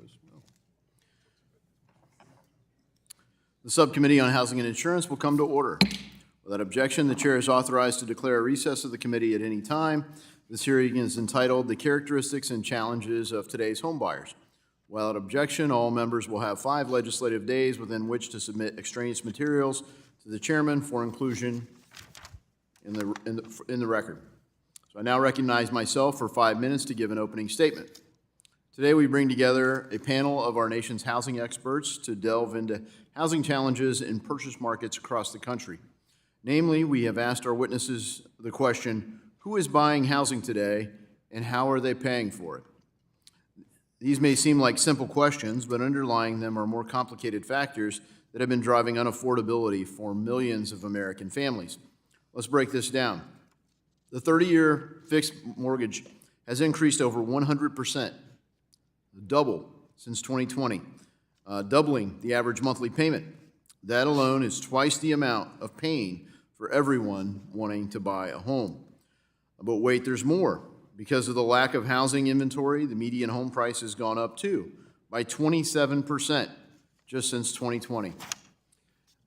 this? No. The Subcommittee on Housing and Insurance will come to order. Without objection, the chair is authorized to declare a recess of the committee at any time. This hearing is entitled "The Characteristics and Challenges of Today's Homebuyers." Without objection, all members will have 5 legislative days within which to submit extraneous materials to the chairman for inclusion in the record. So I now recognize myself for 5 minutes to give an opening statement. Today we bring together a panel of our nation's housing experts to delve into housing challenges in purchase markets across the country. Namely, we have asked our witnesses the question, who is buying housing today and how are they paying for it? These may seem like simple questions, but underlying them are more complicated factors that have been driving unaffordability for millions of American families. Let's break this down. The 30-year fixed mortgage has increased over 100%, double since 2020, doubling the average monthly payment. That alone is twice the amount of pain for everyone wanting to buy a home. But wait, there's more. Because of the lack of housing inventory, the median home price has gone up too, by 27% just since 2020.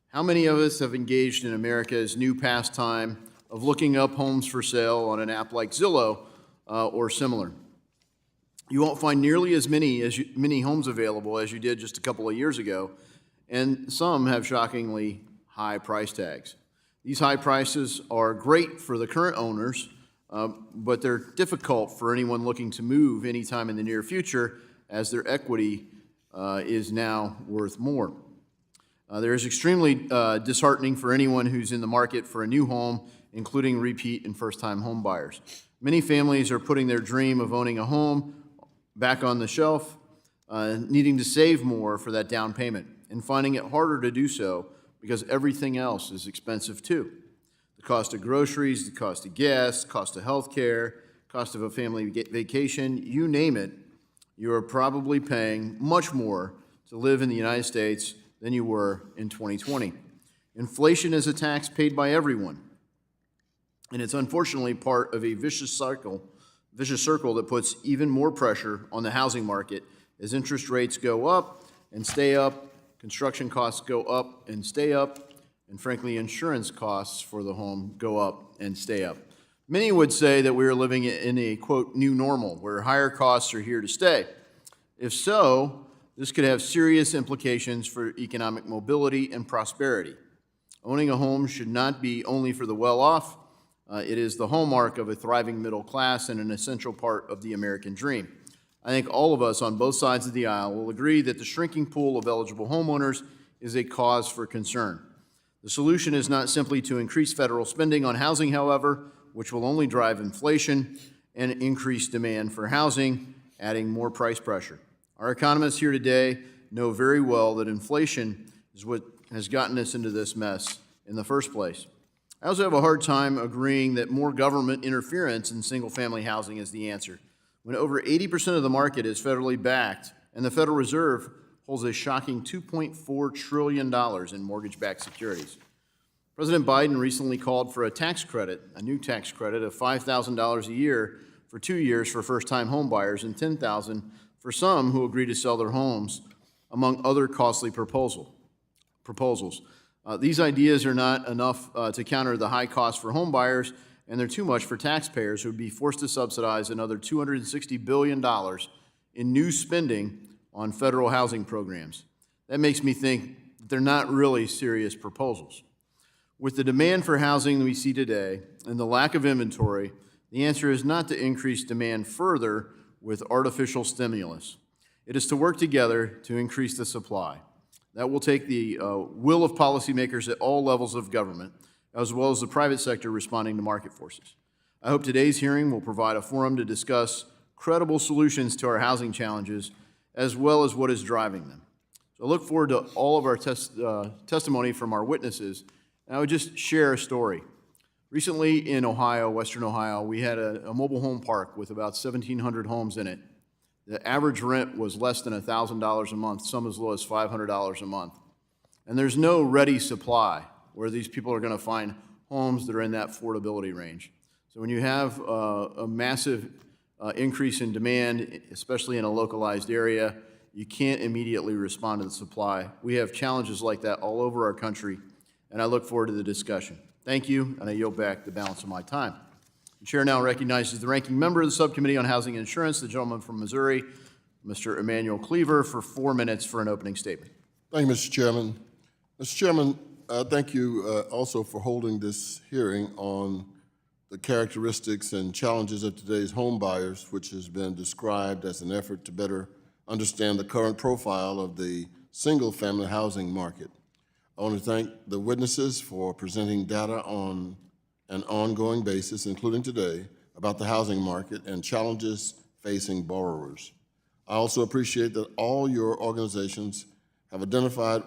How many of us have engaged in America's new pastime of looking up homes for sale on an app like Zillow or similar? You won't find nearly as many homes available as you did just a couple of years ago, and some have shockingly high price tags. These high prices are great for the current owners, but they're difficult for anyone looking to move anytime in the near future, as their equity is now worth more. There is extremely disheartening for anyone who's in the market for a new home, including repeat and first-time home buyers. Many families are putting their dream of owning a home back on the shelf, needing to save more for that down payment, and finding it harder to do so because everything else is expensive too. The cost of groceries, the cost of gas, cost of health care, cost of a family vacation, you name it, you are probably paying much more to live in the United States than you were in 2020. Inflation is a tax paid by everyone, and it's unfortunately part of a vicious circle that puts even more pressure on the housing market as interest rates go up and stay up, construction costs go up and stay up, and frankly, insurance costs for the home go up and stay up. Many would say that we are living in a, quote, new normal, where higher costs are here to stay. If so, this could have serious implications for economic mobility and prosperity. Owning a home should not be only for the well-off. It is the hallmark of a thriving middle class and an essential part of the American dream. I think all of us on both sides of the aisle will agree that the shrinking pool of eligible homeowners is a cause for concern. The solution is not simply to increase federal spending on housing, however, which will only drive inflation and increase demand for housing, adding more price pressure. Our economists here today know very well that inflation is what has gotten us into this mess in the first place. I also have a hard time agreeing that more government interference in single-family housing is the answer, when over 80% of the market is federally backed and the Federal Reserve holds a shocking $2.4 trillion in mortgage-backed securities. President Biden recently called for a tax credit, a new tax credit of $5,000 a year for 2 years for first-time home buyers and $10,000 for some who agree to sell their homes, among other costly proposals. These ideas are not enough to counter the high cost for home buyers, and they're too much for taxpayers who would be forced to subsidize another $260 billion in new spending on federal housing programs. That makes me think that they're not really serious proposals. With the demand for housing we see today and the lack of inventory, the answer is not to increase demand further with artificial stimulus. It is to work together to increase the supply. That will take the will of policymakers at all levels of government, as well as the private sector responding to market forces. I hope today's hearing will provide a forum to discuss credible solutions to our housing challenges, as well as what is driving them. So I look forward to all of our testimony from our witnesses, and I would just share a story. Recently in Ohio, Western Ohio, we had a mobile home park with about 1,700 homes in it. The average rent was less than $1,000 a month, some as low as $500 a month. And there's no ready supply where these people are going to find homes that are in that affordability range. So when you have a massive increase in demand, especially in a localized area, you can't immediately respond to the supply. We have challenges like that all over our country, and I look forward to the discussion. Thank you, and I yield back the balance of my time. The chair now recognizes the ranking member of the Subcommittee on Housing and Insurance, the gentleman from Missouri, Mr. Emmanuel Cleaver, for 4 minutes for an opening statement. Thank you, Mr. Chairman. Mr. Chairman, thank you also for holding this hearing on the characteristics and challenges of today's home buyers, which has been described as an effort to better understand the current profile of the single-family housing market. I want to thank the witnesses for presenting data on an ongoing basis, including today, about the housing market and challenges facing borrowers. I also appreciate that all your organizations have identified,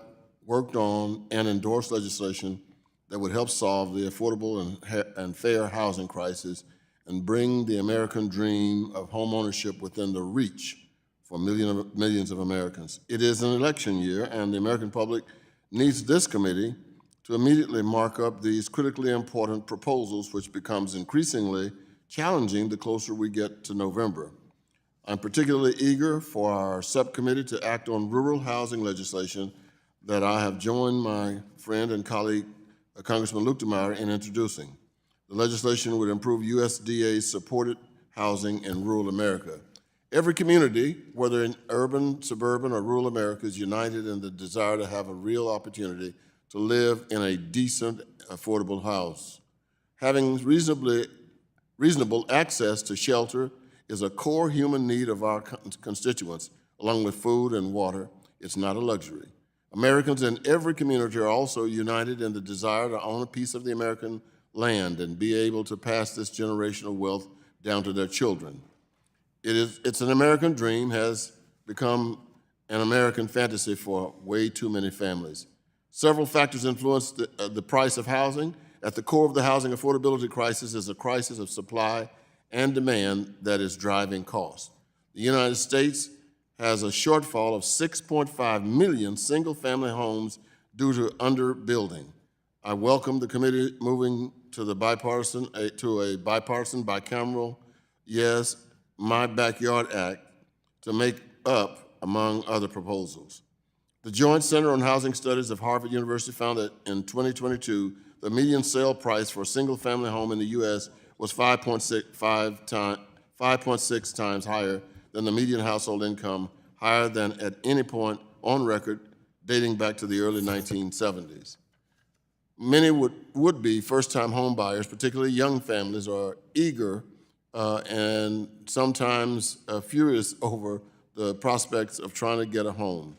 worked on, and endorsed legislation that would help solve the affordable and fair housing crisis and bring the American dream of home ownership within the reach for millions of Americans. It is an election year, and the American public needs this committee to immediately mark up these critically important proposals, which becomes increasingly challenging the closer we get to November. I'm particularly eager for our subcommittee to act on rural housing legislation that I have joined my friend and colleague, Congressman Luetkemeyer, in introducing. The legislation would improve USDA-supported housing in rural America. Every community, whether in urban, suburban, or rural America, is united in the desire to have a real opportunity to live in a decent, affordable house. Having reasonable access to shelter is a core human need of our constituents, along with food and water. It's not a luxury. Americans in every community are also united in the desire to own a piece of the American land and be able to pass this generational wealth down to their children. It's an American dream, has become an American fantasy for way too many families. Several factors influence the price of housing. At the core of the housing affordability crisis is a crisis of supply and demand that is driving costs. The United States has a shortfall of 6.5 million single-family homes due to underbuilding. I welcome the committee moving to a bipartisan, bicameral, yes, My Backyard Act to make up, among other proposals. The Joint Center on Housing Studies of Harvard University found that in 2022, the median sale price for a single-family home in the U.S. was 5.6 times higher than the median household income, higher than at any point on record dating back to the early 1970s. Many would-be first-time home buyers, particularly young families, are eager and sometimes furious over the prospects of trying to get a home.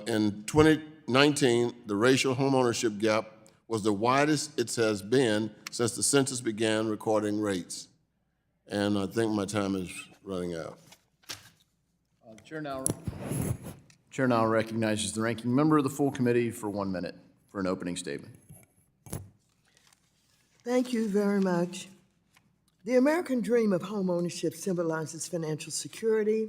In 2019, the racial homeownership gap was the widest it has been since the census began recording rates. And I think my time is running out. The chair now recognizes the ranking member of the full committee for 1 minute for an opening statement. Thank you very much. The American dream of home ownership symbolizes financial security,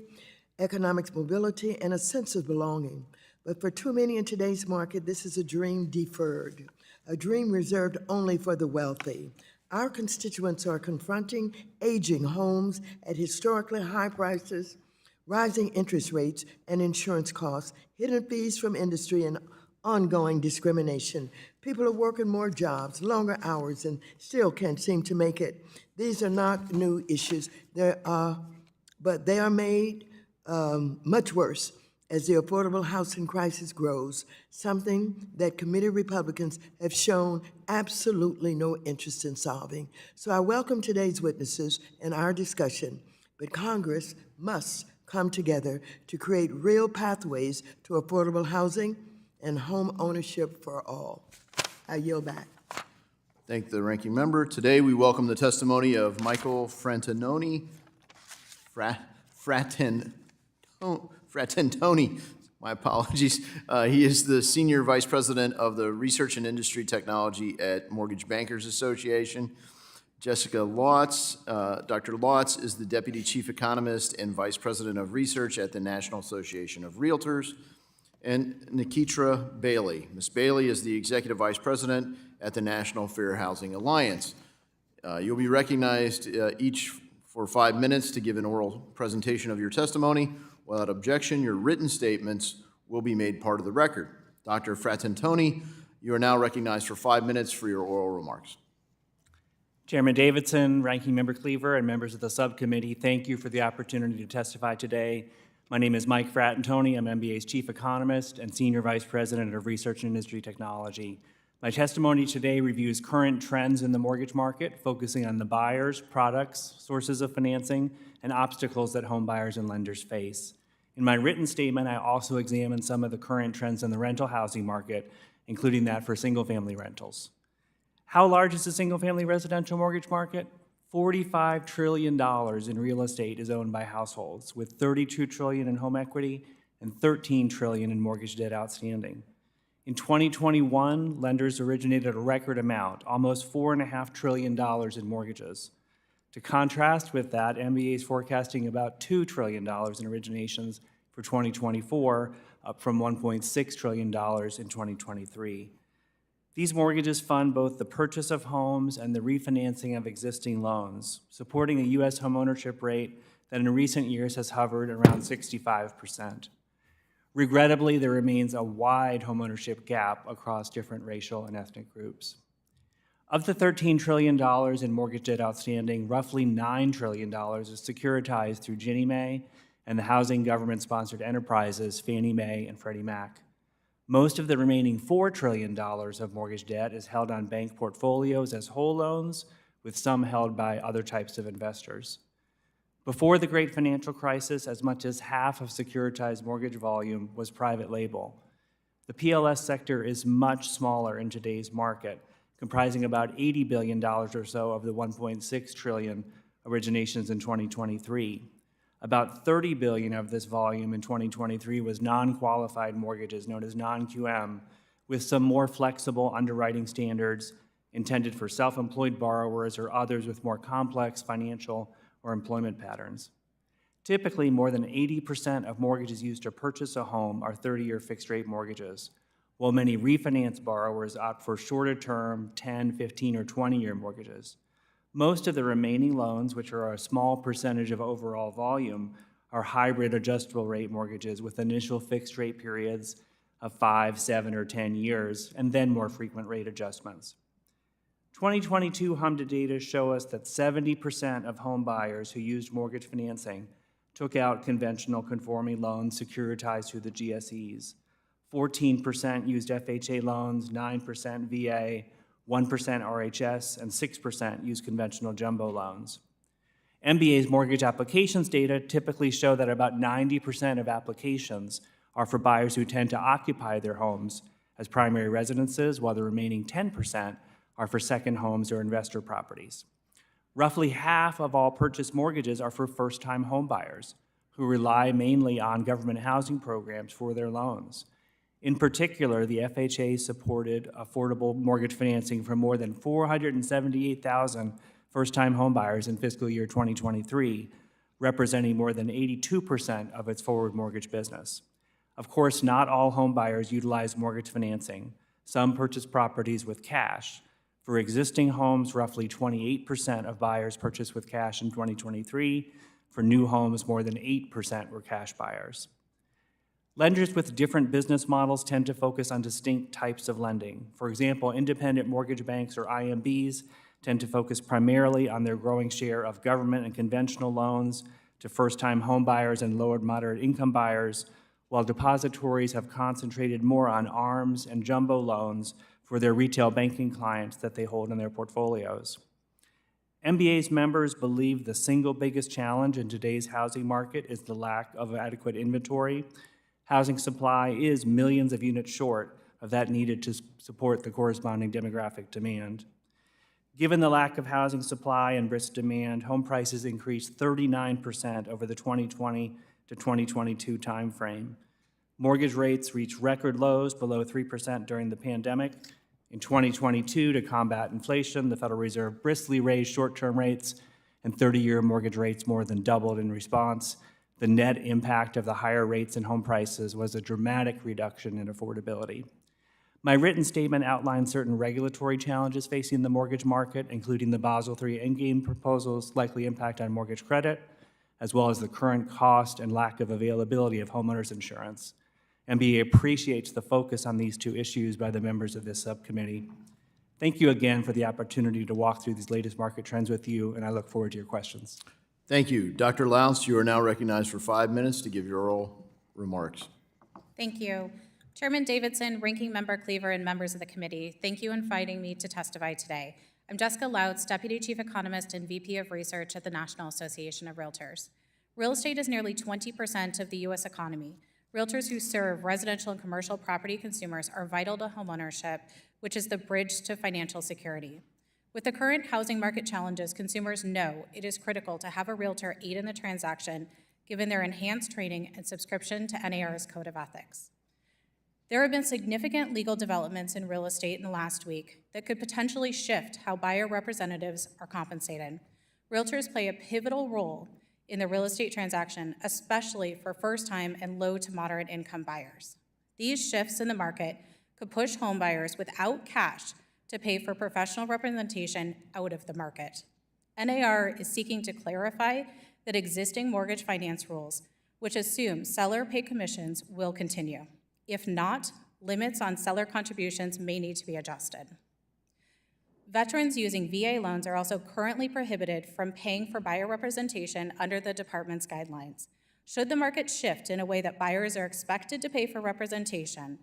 economic mobility, and a sense of belonging. But for too many in today's market, this is a dream deferred, a dream reserved only for the wealthy. Our constituents are confronting aging homes at historically high prices, rising interest rates and insurance costs, hidden fees from industry, and ongoing discrimination. People are working more jobs, longer hours, and still can't seem to make it. These are not new issues, but they are made much worse as the affordable housing crisis grows, something that committee Republicans have shown absolutely no interest in solving. So I welcome today's witnesses and our discussion, but Congress must come together to create real pathways to affordable housing and home ownership for all. I yield back. Thank the ranking member. Today we welcome the testimony of Michael Fratantoni, my apologies. He is the Senior Vice President of the Research and Industry Technology at Mortgage Bankers Association. Jessica Lotz, Dr. Lotz is the Deputy Chief Economist and Vice President of Research at the National Association of Realtors. And Nikitra Bailey. Ms. Bailey is the Executive Vice President at the National Fair Housing Alliance. You'll be recognized each for 5 minutes to give an oral presentation of your testimony. Without objection, your written statements will be made part of the record. Dr. Fratantoni, you are now recognized for 5 minutes for your oral remarks. Chairman Davidson, Ranking Member Cleaver, and members of the subcommittee, thank you for the opportunity to testify today. My name is Mike Fratantoni. I'm MBA's Chief Economist and Senior Vice President of Research and Industry Technology. My testimony today reviews current trends in the mortgage market, focusing on the buyers, products, sources of financing, and obstacles that home buyers and lenders face. In my written statement, I also examine some of the current trends in the rental housing market, including that for single-family rentals. How large is the single-family residential mortgage market? $45 trillion in real estate is owned by households, with $32 trillion in home equity and $13 trillion in mortgage debt outstanding. In 2021, lenders originated a record amount, almost $4.5 trillion in mortgages. To contrast with that, MBA is forecasting about $2 trillion in originations for 2024, up from $1.6 trillion in 2023. These mortgages fund both the purchase of homes and the refinancing of existing loans, supporting a U.S. homeownership rate that in recent years has hovered around 65%. Regrettably, there remains a wide homeownership gap across different racial and ethnic groups. Of the $13 trillion in mortgage debt outstanding, roughly $9 trillion is securitized through Ginnie Mae and the housing government-sponsored enterprises Fannie Mae and Freddie Mac. Most of the remaining $4 trillion of mortgage debt is held on bank portfolios as whole loans, with some held by other types of investors. Before the great financial crisis, as much as half of securitized mortgage volume was private label. The PLS sector is much smaller in today's market, comprising about $80 billion or so of the $1.6 trillion originations in 2023. About $30 billion of this volume in 2023 was non-qualified mortgages, known as non-QM, with some more flexible underwriting standards intended for self-employed borrowers or others with more complex financial or employment patterns. Typically, more than 80% of mortgages used to purchase a home are 30-year fixed-rate mortgages, while many refinance borrowers opt for shorter-term 10, 15, or 20-year mortgages. Most of the remaining loans, which are a small percentage of overall volume, are hybrid adjustable rate mortgages with initial fixed rate periods of 5, 7, or 10 years, and then more frequent rate adjustments. 2022 HMDA data show us that 70% of home buyers who used mortgage financing took out conventional conforming loans securitized through the GSEs. 14% used FHA loans, 9% VA, 1% RHS, and 6% use conventional jumbo loans. MBA's mortgage applications data typically show that about 90% of applications are for buyers who tend to occupy their homes as primary residences, while the remaining 10% are for second homes or investor properties. Roughly half of all purchase mortgages are for first-time home buyers who rely mainly on government housing programs for their loans. In particular, the FHA supported affordable mortgage financing for more than 478,000 first-time homebuyers in fiscal year 2023, representing more than 82% of its forward mortgage business. Of course, not all homebuyers utilize mortgage financing. Some purchase properties with cash. For existing homes, roughly 28% of buyers purchased with cash in 2023. For new homes, more than 8% were cash buyers. Lenders with different business models tend to focus on distinct types of lending. For example, independent mortgage banks, or IMBs, tend to focus primarily on their growing share of government and conventional loans to first-time home buyers and low and moderate income buyers, while depositories have concentrated more on ARMs and jumbo loans for their retail banking clients that they hold in their portfolios. MBA's members believe the single biggest challenge in today's housing market is the lack of adequate inventory. Housing supply is millions of units short of that needed to support the corresponding demographic demand. Given the lack of housing supply and brisk demand, home prices increased 39% over the 2020 to 2022 timeframe. Mortgage rates reached record lows below 3% during the pandemic. In 2022, to combat inflation, the Federal Reserve briskly raised short-term rates, and 30-year mortgage rates more than doubled in response. The net impact of the higher rates and home prices was a dramatic reduction in affordability. My written statement outlines certain regulatory challenges facing the mortgage market, including the Basel III Endgame proposals' likely impact on mortgage credit, as well as the current cost and lack of availability of homeowners insurance. MBA appreciates the focus on these two issues by the members of this subcommittee. Thank you again for the opportunity to walk through these latest market trends with you, and I look forward to your questions. Thank you. Dr. Lounce, you are now recognized for 5 minutes to give your oral remarks. Thank you. Chairman Davidson, Ranking Member Cleaver, and members of the committee, thank you for inviting me to testify today. I'm Jessica Loutz, Deputy Chief Economist and VP of Research at the National Association of Realtors. Real estate is nearly 20% of the U.S. economy. Realtors who serve residential and commercial property consumers are vital to homeownership, which is the bridge to financial security. With the current housing market challenges, consumers know it is critical to have a realtor aid in the transaction, given their enhanced training and subscription to NAR's Code of Ethics. There have been significant legal developments in real estate in the last week that could potentially shift how buyer representatives are compensated. Realtors play a pivotal role in the real estate transaction, especially for first-time and low to moderate income buyers. These shifts in the market could push home buyers without cash to pay for professional representation out of the market. NAR is seeking to clarify that existing mortgage finance rules, which assume seller pay commissions, will continue. If not, limits on seller contributions may need to be adjusted. Veterans using VA loans are also currently prohibited from paying for buyer representation under the department's guidelines. Should the market shift in a way that buyers are expected to pay for representation,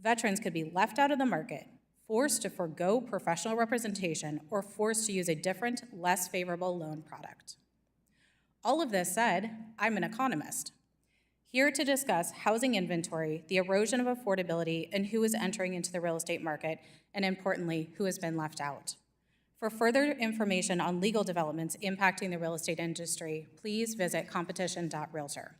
veterans could be left out of the market, forced to forego professional representation, or forced to use a different, less favorable loan product. All of this said, I'm an economist, here to discuss housing inventory, the erosion of affordability, and who is entering into the real estate market, and importantly, who has been left out. For further information on legal developments impacting the real estate industry, please visit competition.realtor.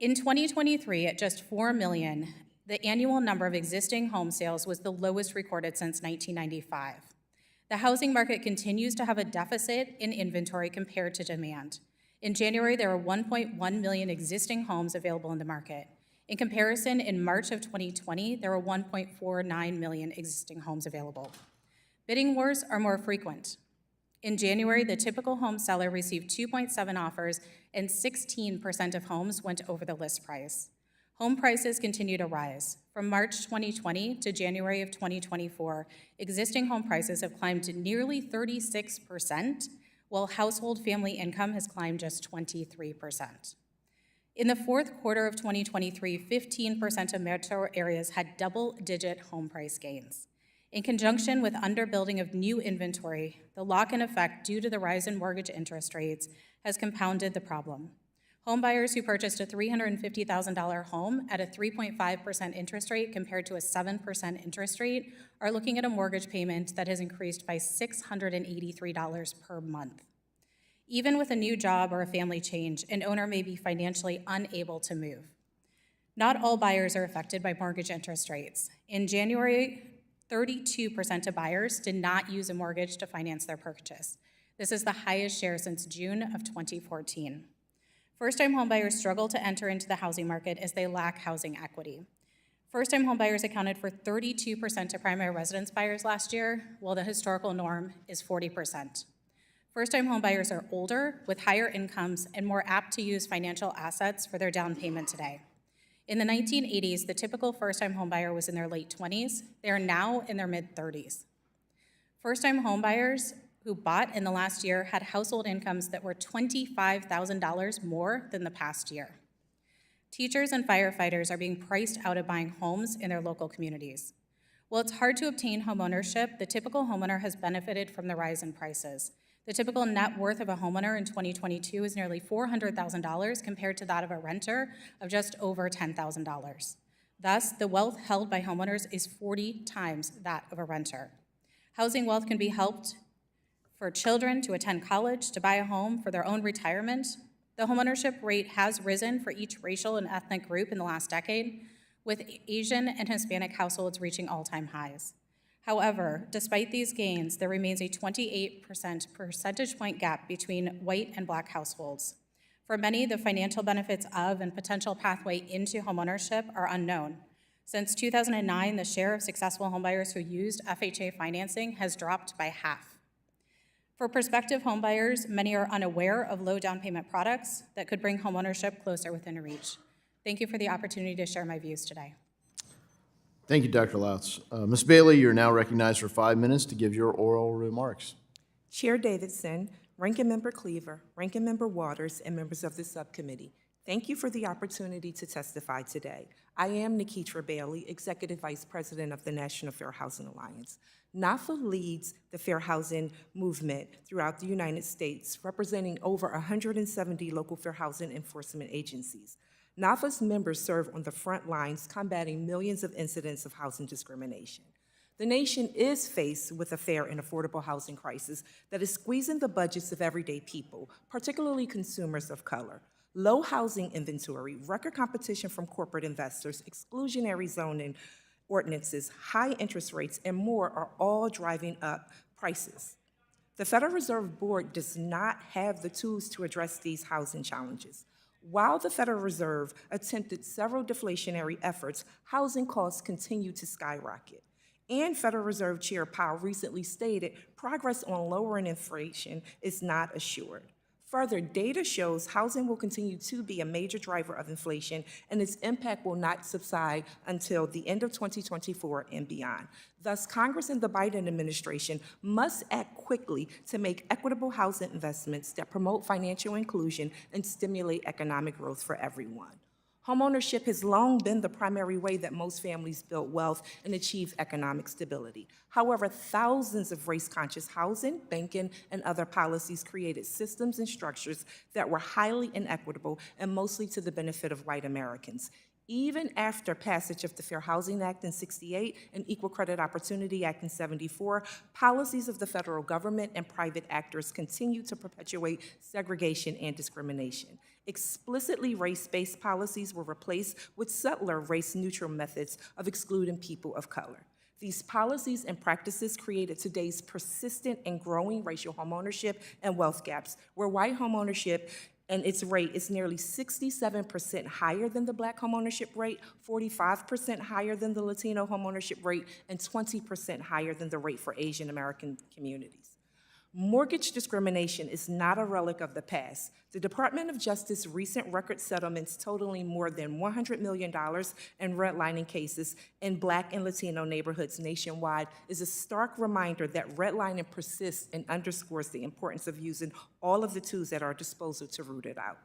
In 2023, at just 4 million, the annual number of existing home sales was the lowest recorded since 1995. The housing market continues to have a deficit in inventory compared to demand. In January, there were 1.1 million existing homes available in the market. In comparison, in March of 2020, there were 1.49 million existing homes available. Bidding wars are more frequent. In January, the typical home seller received 2.7 offers, and 16% of homes went over the list price. Home prices continue to rise. From March 2020 to January of 2024, existing home prices have climbed to nearly 36%, while household family income has climbed just 23%. In the fourth quarter of 2023, 15% of metro areas had double-digit home price gains. In conjunction with underbuilding of new inventory, the lock-in effect due to the rise in mortgage interest rates has compounded the problem. Home buyers who purchased a $350,000 home at a 3.5% interest rate compared to a 7% interest rate are looking at a mortgage payment that has increased by $683 per month. Even with a new job or a family change, an owner may be financially unable to move. Not all buyers are affected by mortgage interest rates. In January, 32% of buyers did not use a mortgage to finance their purchase. This is the highest share since June of 2014. First-time homebuyers struggle to enter into the housing market as they lack housing equity. First-time homebuyers accounted for 32% of primary residence buyers last year, while the historical norm is 40%. First-time homebuyers are older, with higher incomes, and more apt to use financial assets for their down payment today. In the 1980s, the typical first-time homebuyer was in their late 20s. They are now in their mid-30s. First-time homebuyers who bought in the last year had household incomes that were $25,000 more than the past year. Teachers and firefighters are being priced out of buying homes in their local communities. While it's hard to obtain home ownership, the typical homeowner has benefited from the rise in prices. The typical net worth of a homeowner in 2022 is nearly $400,000 compared to that of a renter of just over $10,000. Thus, the wealth held by homeowners is 40 times that of a renter. Housing wealth can be helped for children to attend college, to buy a home for their own retirement. The homeownership rate has risen for each racial and ethnic group in the last decade, with Asian and Hispanic households reaching all-time highs. However, despite these gains, there remains a 28% percentage point gap between white and Black households. For many, the financial benefits of and potential pathway into homeownership are unknown. Since 2009, the share of successful homebuyers who used FHA financing has dropped by half. For prospective homebuyers, many are unaware of low down payment products that could bring homeownership closer within reach. Thank you for the opportunity to share my views today. Thank you, Dr. Louts. Ms. Bailey, you're now recognized for 5 minutes to give your oral remarks. Chair Davidson, Ranking Member Cleaver, Ranking Member Waters, and members of the subcommittee, thank you for the opportunity to testify today. I am Nikitra Bailey, Executive Vice President of the National Fair Housing Alliance. NAFA leads the fair housing movement throughout the United States, representing over 170 local fair housing enforcement agencies. NAFA's members serve on the front lines combating millions of incidents of housing discrimination. The nation is faced with a fair and affordable housing crisis that is squeezing the budgets of everyday people, particularly consumers of color. Low housing inventory, record competition from corporate investors, exclusionary zoning ordinances, high interest rates, and more are all driving up prices. The Federal Reserve Board does not have the tools to address these housing challenges. While the Federal Reserve attempted several deflationary efforts, housing costs continue to skyrocket. And Federal Reserve Chair Powell recently stated progress on lowering inflation is not assured. Further, data shows housing will continue to be a major driver of inflation, and its impact will not subside until the end of 2024 and beyond. Thus, Congress and the Biden administration must act quickly to make equitable housing investments that promote financial inclusion and stimulate economic growth for everyone. Homeownership has long been the primary way that most families build wealth and achieve economic stability. However, thousands of race-conscious housing, banking, and other policies created systems and structures that were highly inequitable and mostly to the benefit of white Americans. Even after passage of the Fair Housing Act in '68 and Equal Credit Opportunity Act in '74, policies of the federal government and private actors continue to perpetuate segregation and discrimination. Explicitly race-based policies were replaced with subtler race-neutral methods of excluding people of color. These policies and practices created today's persistent and growing racial homeownership and wealth gaps, where white homeownership and its rate is nearly 67% higher than the Black homeownership rate, 45% higher than the Latino homeownership rate, and 20% higher than the rate for Asian American communities. Mortgage discrimination is not a relic of the past. The Department of Justice's recent record settlements totaling more than $100 million in redlining cases in Black and Latino neighborhoods nationwide is a stark reminder that redlining persists and underscores the importance of using all of the tools at our disposal to root it out.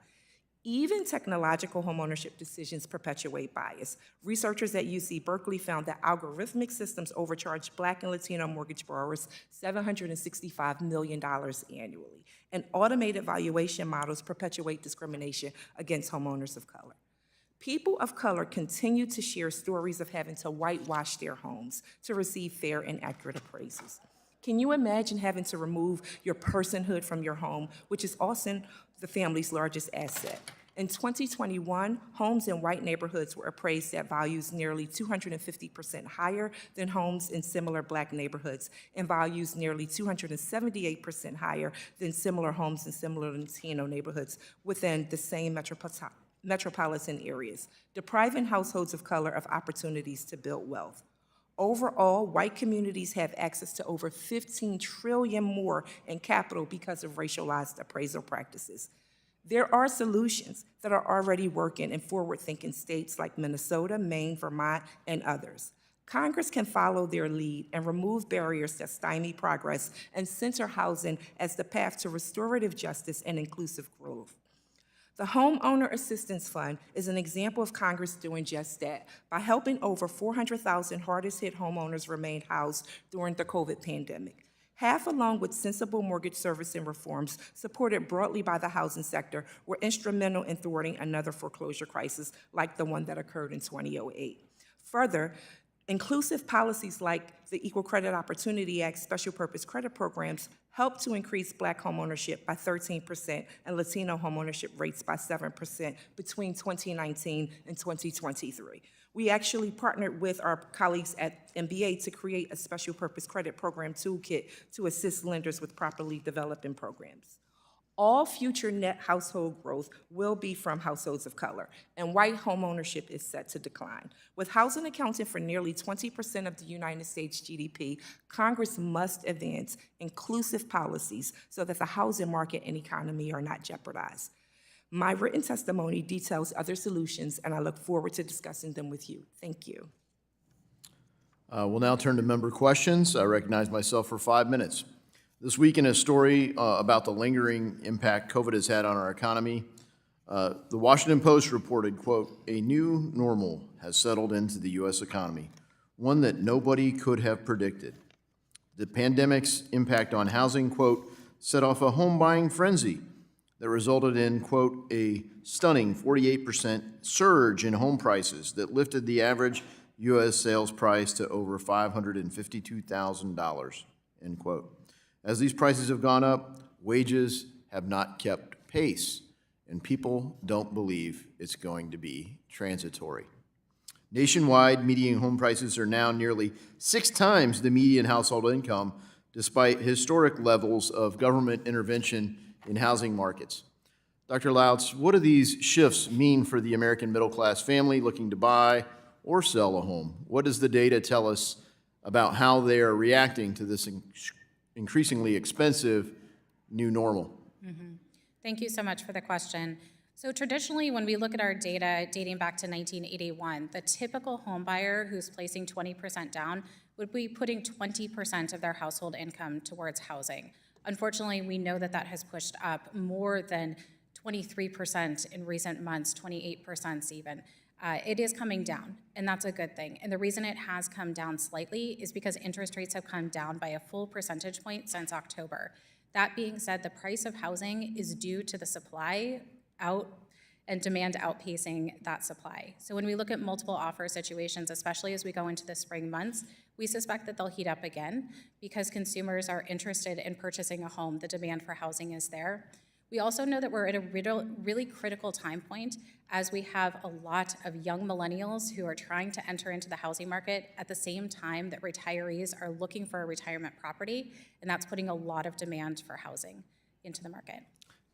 Even technological homeownership decisions perpetuate bias. Researchers at UC Berkeley found that algorithmic systems overcharge Black and Latino mortgage borrowers $765 million annually, and automated valuation models perpetuate discrimination against homeowners of color. People of color continue to share stories of having to whitewash their homes to receive fair and accurate appraisals. Can you imagine having to remove your personhood from your home, which is also the family's largest asset? In 2021, homes in white neighborhoods were appraised at values nearly 250% higher than homes in similar Black neighborhoods, and values nearly 278% higher than similar homes in similar Latino neighborhoods within the same metropolitan areas, depriving households of color of opportunities to build wealth. Overall, white communities have access to over $15 trillion more in capital because of racialized appraisal practices. There are solutions that are already working in forward-thinking states like Minnesota, Maine, Vermont, and others. Congress can follow their lead and remove barriers that stymie progress and center housing as the path to restorative justice and inclusive growth. The Homeowner Assistance Fund is an example of Congress doing just that by helping over 400,000 hardest-hit homeowners remain housed during the COVID pandemic. Half, along with sensible mortgage servicing reforms supported broadly by the housing sector, were instrumental in thwarting another foreclosure crisis like the one that occurred in 2008. Further, inclusive policies like the Equal Credit Opportunity Act special purpose credit programs helped to increase Black homeownership by 13% and Latino homeownership rates by 7% between 2019 and 2023. We actually partnered with our colleagues at MBA to create a special purpose credit program toolkit to assist lenders with properly developing programs. All future net household growth will be from households of color, and white homeownership is set to decline. With housing accounting for nearly 20% of the United States GDP, Congress must advance inclusive policies so that the housing market and economy are not jeopardized. My written testimony details other solutions, and I look forward to discussing them with you. Thank you. We'll now turn to member questions. I recognize myself for 5 minutes. This week in a story about the lingering impact COVID has had on our economy, the Washington Post reported, quote, "A new normal has settled into the U.S. economy, one that nobody could have predicted. The pandemic's impact on housing, quote, set off a home buying frenzy that resulted in, quote, a stunning 48% surge in home prices that lifted the average U.S. sales price to over $552,000, end quote. As these prices have gone up, wages have not kept pace, and people don't believe it's going to be transitory. Nationwide, median home prices are now nearly 6 times the median household income, despite historic levels of government intervention in housing markets. Dr. Louts, what do these shifts mean for the American middle-class family looking to buy or sell a home? What does the data tell us about how they are reacting to this increasingly expensive new normal? Thank you so much for the question. So traditionally, when we look at our data dating back to 1981, the typical home buyer who's placing 20% down would be putting 20% of their household income towards housing. Unfortunately, we know that that has pushed up more than 23% in recent months, 28% even. It is coming down, and that's a good thing. And the reason it has come down slightly is because interest rates have come down by a full percentage point since October. That being said, the price of housing is due to the supply out and demand outpacing that supply. So when we look at multiple offer situations, especially as we go into the spring months, we suspect that they'll heat up again because consumers are interested in purchasing a home. The demand for housing is there. We also know that we're at a really critical time point as we have a lot of young millennials who are trying to enter into the housing market at the same time that retirees are looking for a retirement property, and that's putting a lot of demand for housing into the market.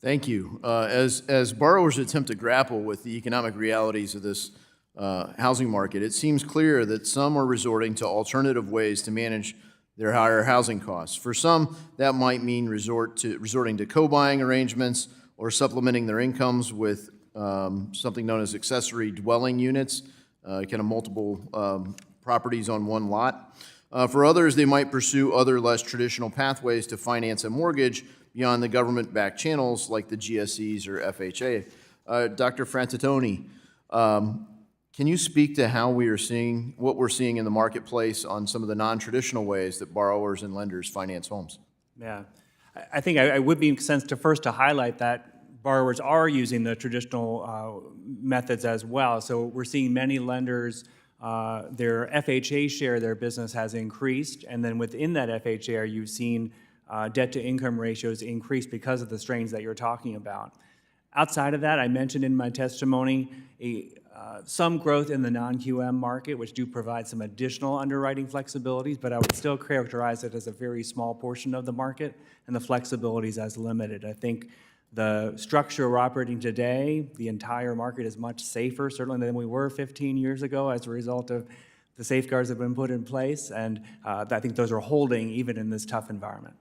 Thank you. As borrowers attempt to grapple with the economic realities of this housing market, it seems clear that some are resorting to alternative ways to manage their higher housing costs. For some, that might mean resorting to co-buying arrangements or supplementing their incomes with something known as accessory dwelling units, kind of multiple properties on one lot. For others, they might pursue other less traditional pathways to finance a mortgage beyond the government-backed channels like the GSEs or FHA. Dr. Frantantoni, can you speak to how we are seeing, what we're seeing in the marketplace on some of the non-traditional ways that borrowers and lenders finance homes? Yeah, I think I would be sense to first to highlight that borrowers are using the traditional methods as well. So we're seeing many lenders, their FHA share of their business has increased, and then within that FHA, you've seen debt-to-income ratios increase because of the strains that you're talking about. Outside of that, I mentioned in my testimony some growth in the non-QM market, which do provide some additional underwriting flexibilities, but I would still characterize it as a very small portion of the market, and the flexibilities as limited. I think the structure we're operating today, the entire market is much safer, certainly than we were 15 years ago as a result of the safeguards that have been put in place, and I think those are holding even in this tough environment.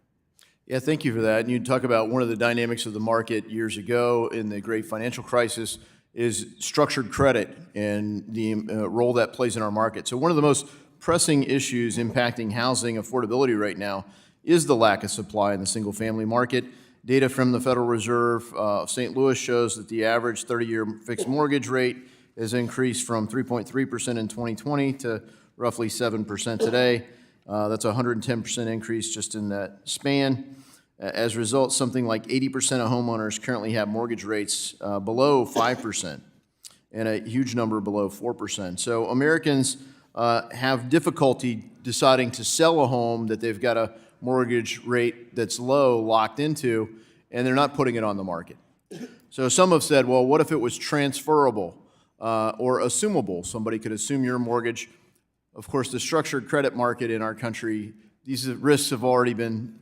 Yeah, thank you for that. And you talk about one of the dynamics of the market years ago in the great financial crisis is structured credit and the role that plays in our market. So one of the most pressing issues impacting housing affordability right now is the lack of supply in the single-family market. Data from the Federal Reserve of St. Louis shows that the average 30-year fixed mortgage rate has increased from 3.3% in 2020 to roughly 7% today. That's a 110% increase just in that span. As a result, something like 80% of homeowners currently have mortgage rates below 5% and a huge number below 4%. So Americans have difficulty deciding to sell a home that they've got a mortgage rate that's low locked into, and they're not putting it on the market. So some have said, well, what if it was transferable or assumable? Somebody could assume your mortgage. Of course, the structured credit market in our country, these risks have already been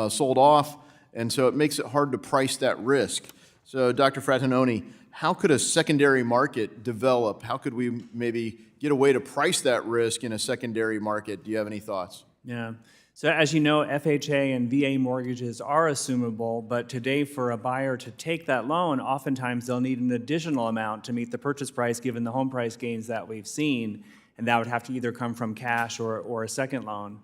sold off, and so it makes it hard to price that risk. So, Dr. Frattanoni, how could a secondary market develop? How could we maybe get a way to price that risk in a secondary market? Do you have any thoughts? Yeah. So as you know, FHA and VA mortgages are assumable, but today for a buyer to take that loan, oftentimes they'll need an additional amount to meet the purchase price given the home price gains that we've seen, and that would have to either come from cash or a second loan.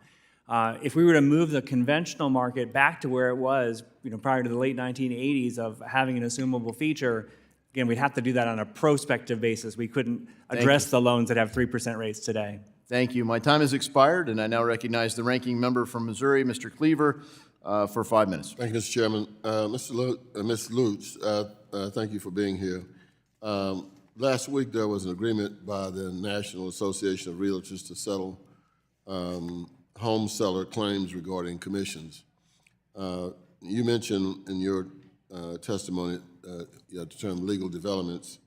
If we were to move the conventional market back to where it was, prior to the late 1980s of having an assumable feature, again, we'd have to do that on a prospective basis. We couldn't address the loans that have 3% rates today. Thank you. My time has expired, and I now recognize the ranking member from Missouri, Mr. Cleaver, for 5 minutes. Thank you, Mr. Chairman. Ms. Lutz, thank you for being here. Last week, there was an agreement by the National Association of Realtors to settle home seller claims regarding commissions. You mentioned in your testimony the term legal developments,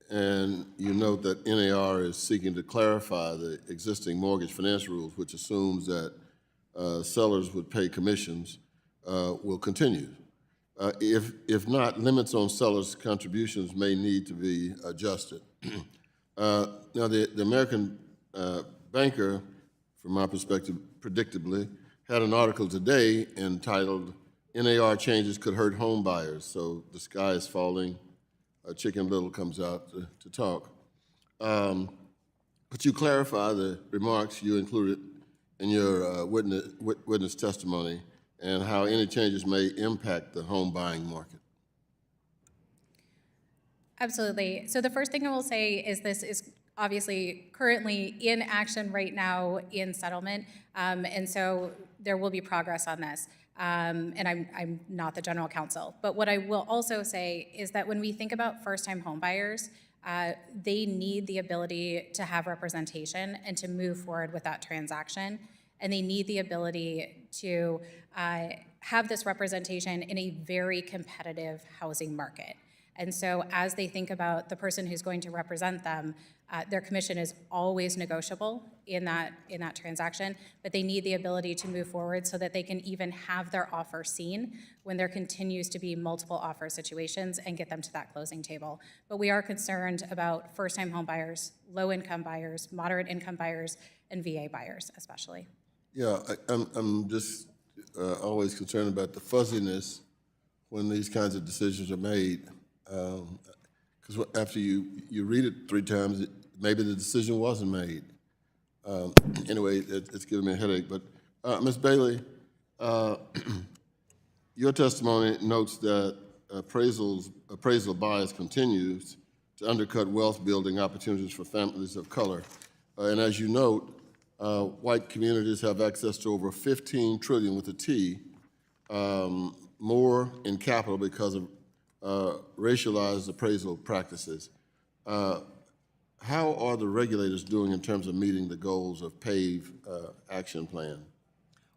and you note that NAR is seeking to clarify the existing mortgage finance rules, which assumes that sellers would pay commissions, will continue. If not, limits on sellers' contributions may need to be adjusted. Now, the American Banker, from my perspective, predictably, had an article today entitled, "NAR changes could hurt home buyers." So the sky is falling, Chicken Little comes out to talk. Could you clarify the remarks you included in your witness testimony and how any changes may impact the home buying market? Absolutely. So the first thing I will say is this is obviously currently in action right now in settlement, and so there will be progress on this. And I'm not the general counsel. But what I will also say is that when we think about first-time homebuyers, they need the ability to have representation and to move forward with that transaction. And they need the ability to have this representation in a very competitive housing market. And so as they think about the person who's going to represent them, their commission is always negotiable in that transaction, but they need the ability to move forward so that they can even have their offer seen when there continues to be multiple offer situations and get them to that closing table. But we are concerned about first-time home buyers, low-income buyers, moderate income buyers, and VA buyers especially. Yeah, I'm just always concerned about the fuzziness when these kinds of decisions are made. Because after you read it 3 times, maybe the decision wasn't made. Anyway, it's giving me a headache. But Ms. Bailey, your testimony notes that appraisal bias continues to undercut wealth-building opportunities for families of color. And as you note, white communities have access to over $15 trillion with a T, more in capital because of racialized appraisal practices. How are the regulators doing in terms of meeting the goals of PAVE action plan?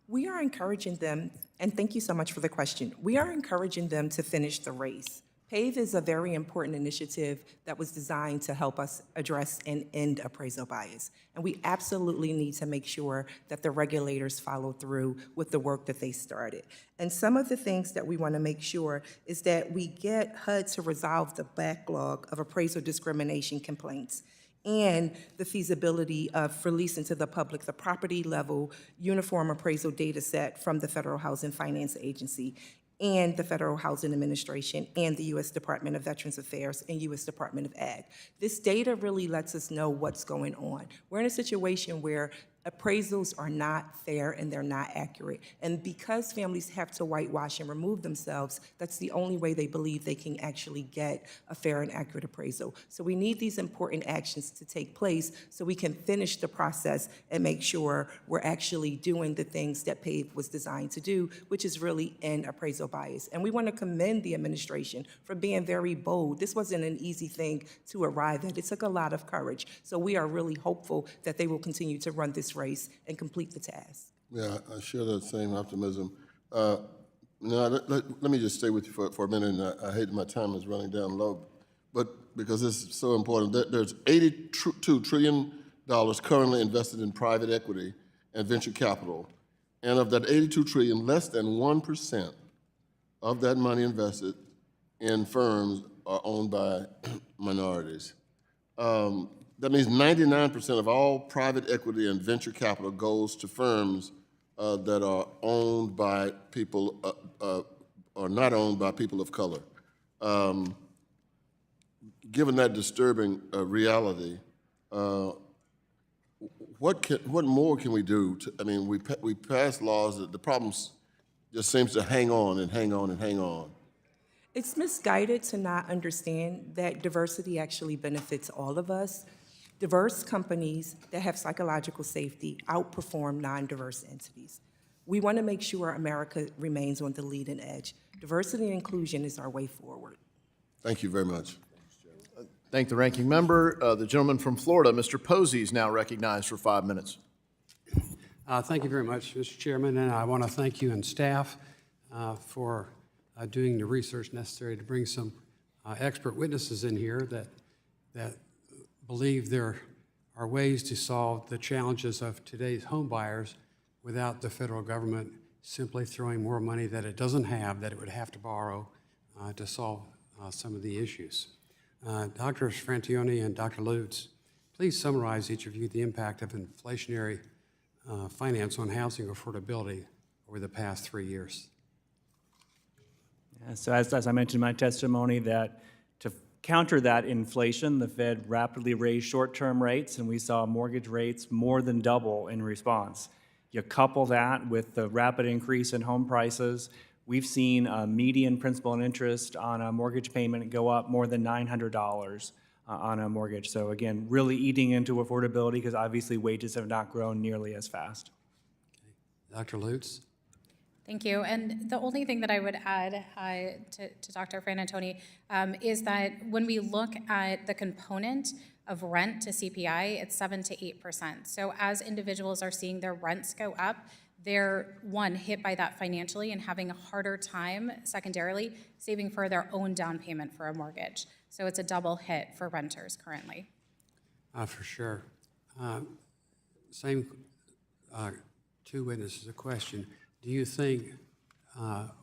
We are encouraging them, and thank you so much for the question. We are encouraging them to finish the race. PAVE is a very important initiative that was designed to help us address and end appraisal bias. And we absolutely need to make sure that the regulators follow through with the work that they started. And some of the things that we want to make sure is that we get HUD to resolve the backlog of appraisal discrimination complaints and the feasibility of releasing to the public the property level uniform appraisal data set from the Federal Housing Finance Agency and the Federal Housing Administration and the U.S. Department of Veterans Affairs and U.S. Department of Ag. This data really lets us know what's going on. We're in a situation where appraisals are not fair and they're not accurate. And because families have to whitewash and remove themselves, that's the only way they believe they can actually get a fair and accurate appraisal. So we need these important actions to take place so we can finish the process and make sure we're actually doing the things that PAVE was designed to do, which is really end appraisal bias. And we want to commend the administration for being very bold. This wasn't an easy thing to arrive at. It took a lot of courage. So we are really hopeful that they will continue to run this race and complete the task. Yeah, I share that same optimism. Now, let me just stay with you for a minute, and I hate my time is running down low, but because this is so important, there's $82 trillion currently invested in private equity and venture capital, And of that 82 trillion, less than 1% of that money invested in firms are owned by minorities. That means 99% of all private equity and venture capital goes to firms that are owned by people, or not owned by people of color. Given that disturbing reality, what more can we do? I mean, we pass laws that the problems just seems to hang on and hang on and hang on. It's misguided to not understand that diversity actually benefits all of us. Diverse companies that have psychological safety outperform non-diverse entities. We want to make sure America remains on the leading edge. Diversity and inclusion is our way forward. Thank you very much. Thank the ranking member. The gentleman from Florida, Mr. Posey, is now recognized for 5 minutes. Thank you very much, Mr. Chairman, and I want to thank you and staff for doing the research necessary to bring some expert witnesses in here that believe there are ways to solve the challenges of today's home buyers without the federal government simply throwing more money that it doesn't have, that it would have to borrow to solve some of the issues. Dr. Frantioni and Dr. Lutz, please summarize, each of you, the impact of inflationary finance on housing affordability over the past 3 years. Yeah, so as I mentioned in my testimony, that to counter that inflation, the Fed rapidly raised short-term rates, and we saw mortgage rates more than double in response. You couple that with the rapid increase in home prices, we've seen a median principal and interest on a mortgage payment go up more than $900 on a mortgage. So again, really eating into affordability because obviously wages have not grown nearly as fast. Okay. Dr. Lutz? Thank you. And the only thing that I would add to Dr. Franantoni is that when we look at the component of rent to CPI, it's 7 to 8%. So as individuals are seeing their rents go up, they're, one, hit by that financially and having a harder time, secondarily, saving for their own down payment for a mortgage. So it's a double hit for renters currently. For sure. Same two witnesses, a question. Do you think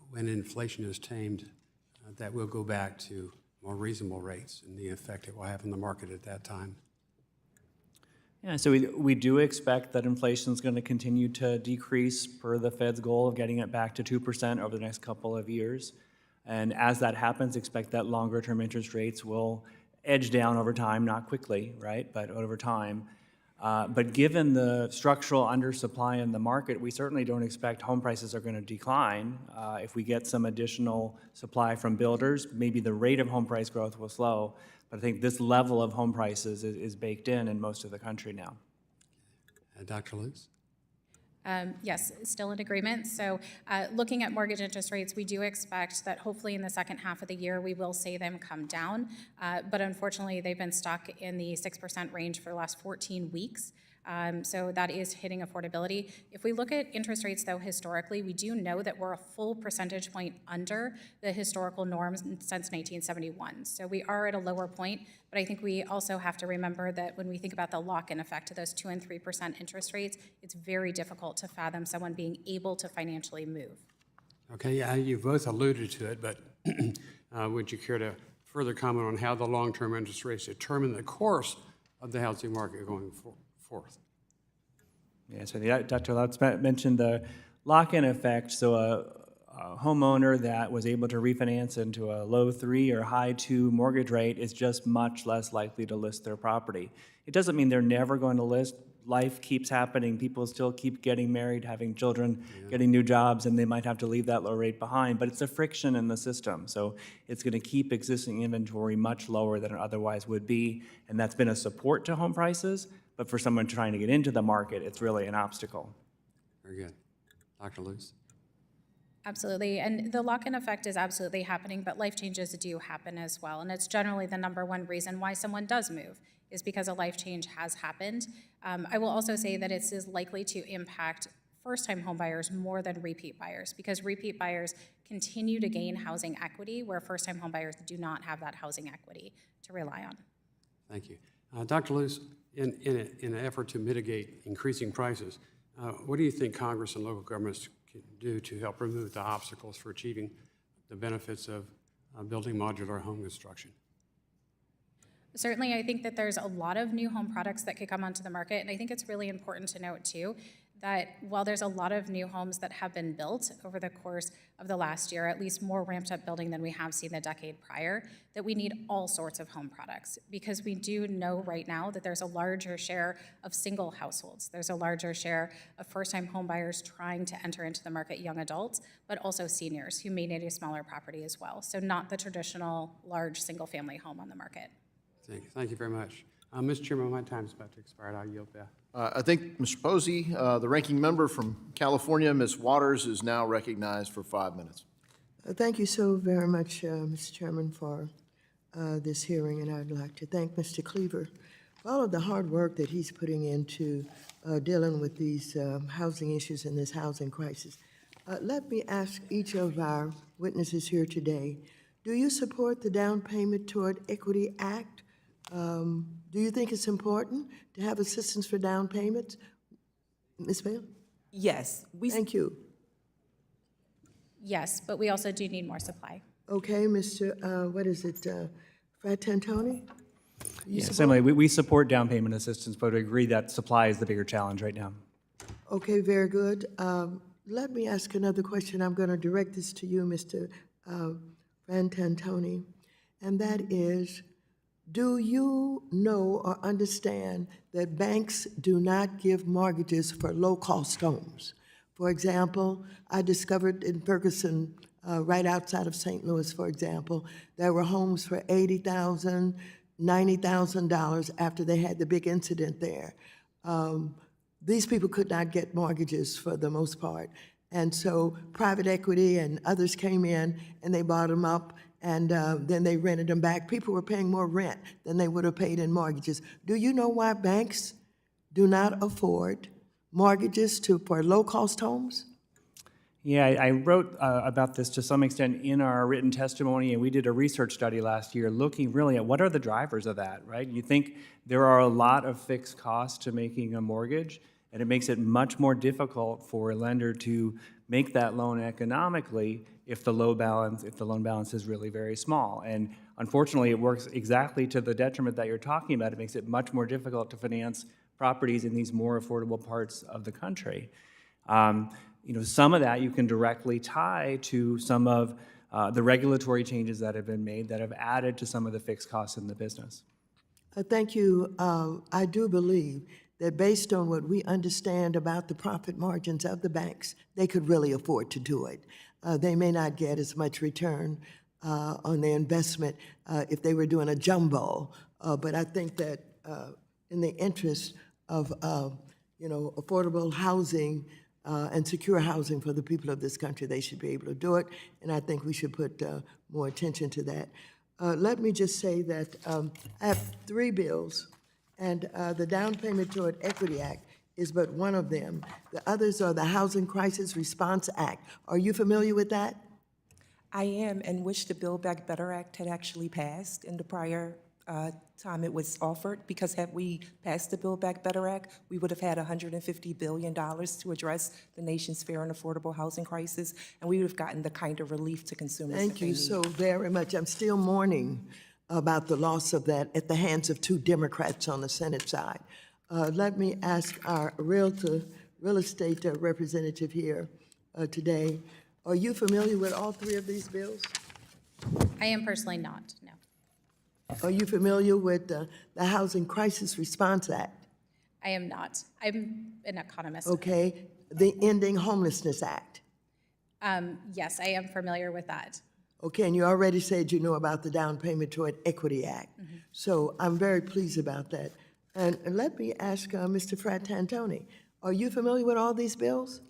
when inflation is tamed that we'll go back to more reasonable rates and the effect it will have on the market at that time? Yeah, so we do expect that inflation is going to continue to decrease per the Fed's goal of getting it back to 2% over the next couple of years. And as that happens, expect that longer-term interest rates will edge down over time, not quickly, right, but over time. But given the structural undersupply in the market, we certainly don't expect home prices are going to decline. If we get some additional supply from builders, maybe the rate of home price growth will slow. But I think this level of home prices is baked in most of the country now. Dr. Lutz? Yes, still in agreement. So looking at mortgage interest rates, we do expect that hopefully in the second half of the year, we will see them come down. But unfortunately, they've been stuck in the 6% range for the last 14 weeks. So that is hitting affordability. If we look at interest rates, though, historically, we do know that we're a full percentage point under the historical norms since 1971. So we are at a lower point, but I think we also have to remember that when we think about the lock-in effect of those 2 and 3% interest rates, it's very difficult to fathom someone being able to financially move. Okay, yeah, you both alluded to it, but would you care to further comment on how the long-term interest rates determine the course of the housing market going forward? Yeah, so Dr. Lutz mentioned the lock-in effect. So a homeowner that was able to refinance into a low 3 or high 2 mortgage rate is just much less likely to list their property. It doesn't mean they're never going to list. Life keeps happening. People still keep getting married, having children, getting new jobs, and they might have to leave that low rate behind. But it's a friction in the system. So it's going to keep existing inventory much lower than it otherwise would be. And that's been a support to home prices. But for someone trying to get into the market, it's really an obstacle. Very good. Dr. Lutz? Absolutely, and the lock-in effect is absolutely happening, but life changes do happen as well, and it's generally the number one reason why someone does move, is because a life change has happened. I will also say that it is likely to impact first-time homebuyers more than repeat buyers, because repeat buyers continue to gain housing equity, where first-time homebuyers do not have that housing equity to rely on. Thank you. Dr. Lutz, in an effort to mitigate increasing prices, What do you think Congress and local governments can do to help remove the obstacles for achieving the benefits of building modular home construction? Certainly, I think that there's a lot of new home products that could come onto the market, and I think it's really important to note too that while there's a lot of new homes that have been built over the course of the last year, at least more ramped up building than we have seen the decade prior, that we need all sorts of home products because we do know right now that there's a larger share of single households. There's a larger share of first-time home buyers trying to enter into the market, young adults, but also seniors who may need a smaller property as well. So not the traditional large single-family home on the market. Thank you very much. Mr. Chairman, my time is about to expire. I'll yield back. I think, Mr. Posey, the ranking member from California, Ms. Waters, is now recognized for 5 minutes. Thank you so very much, Mr. Chairman, for this hearing, and I'd like to thank Mr. Cleaver for all of the hard work that he's putting into dealing with these housing issues and this housing crisis. Let me ask each of our witnesses here today, do you support the Down Payment Toward Equity Act? Do you think it's important to have assistance for down payments? Ms. Bale? Yes, Thank you. Yes, but we also do need more supply. Okay, Mr. Fratantoni? Yeah, similarly, we support down payment assistance, but agree that supply is the bigger challenge right now. Okay, very good. Let me ask another question. I'm going to direct this to you, Mr. Fratantoni, and that is, do you know or understand that banks do not give mortgages for low-cost homes? For example, I discovered in Ferguson, right outside of St. Louis, for example, there were homes for $80,000, $90,000 after they had the big incident there. These people could not get mortgages for the most part. And so private equity and others came in and they bought them up, and then they rented them back. People were paying more rent than they would have paid in mortgages. Do you know why banks do not afford mortgages for low-cost homes? Yeah, I wrote about this to some extent in our written testimony, and we did a research study last year looking really at what are the drivers of that, right? You think there are a lot of fixed costs to making a mortgage, and it makes it much more difficult for a lender to make that loan economically if the loan balance is really very small. And unfortunately, it works exactly to the detriment that you're talking about. It makes it much more difficult to finance properties in these more affordable parts of the country. Some of that you can directly tie to some of the regulatory changes that have been made that have added to some of the fixed costs in the business. Thank you. I do believe that based on what we understand about the profit margins of the banks, they could really afford to do it. They may not get as much return on their investment if they were doing a jumbo, but I think that in the interest of affordable housing and secure housing for the people of this country, they should be able to do it, and I think we should put more attention to that. Let me just say that I have 3 bills, and the Down Payment Toward Equity Act is but one of them. The others are the Housing Crisis Response Act. Are you familiar with that? I am, and wish the Build Back Better Act had actually passed in the prior time it was offered, because had we passed the Build Back Better Act, we would have had $150 billion to address the nation's fair and affordable housing crisis, and we would have gotten the kind of relief to consumers. Thank you so very much. I'm still mourning about the loss of that at the hands of 2 Democrats on the Senate side. Let me ask our real estate representative here today, are you familiar with all 3 of these bills? I am personally not, no. Are you familiar with the Housing Crisis Response Act? I am not. I'm an economist. Okay, the Ending Homelessness Act. Yes, I am familiar with that. Okay, and you already said you know about the Down Payment Toward Equity Act. Mm-hmm. So I'm very pleased about that. And let me ask Mr. Fratantoni, are you familiar with all these bills?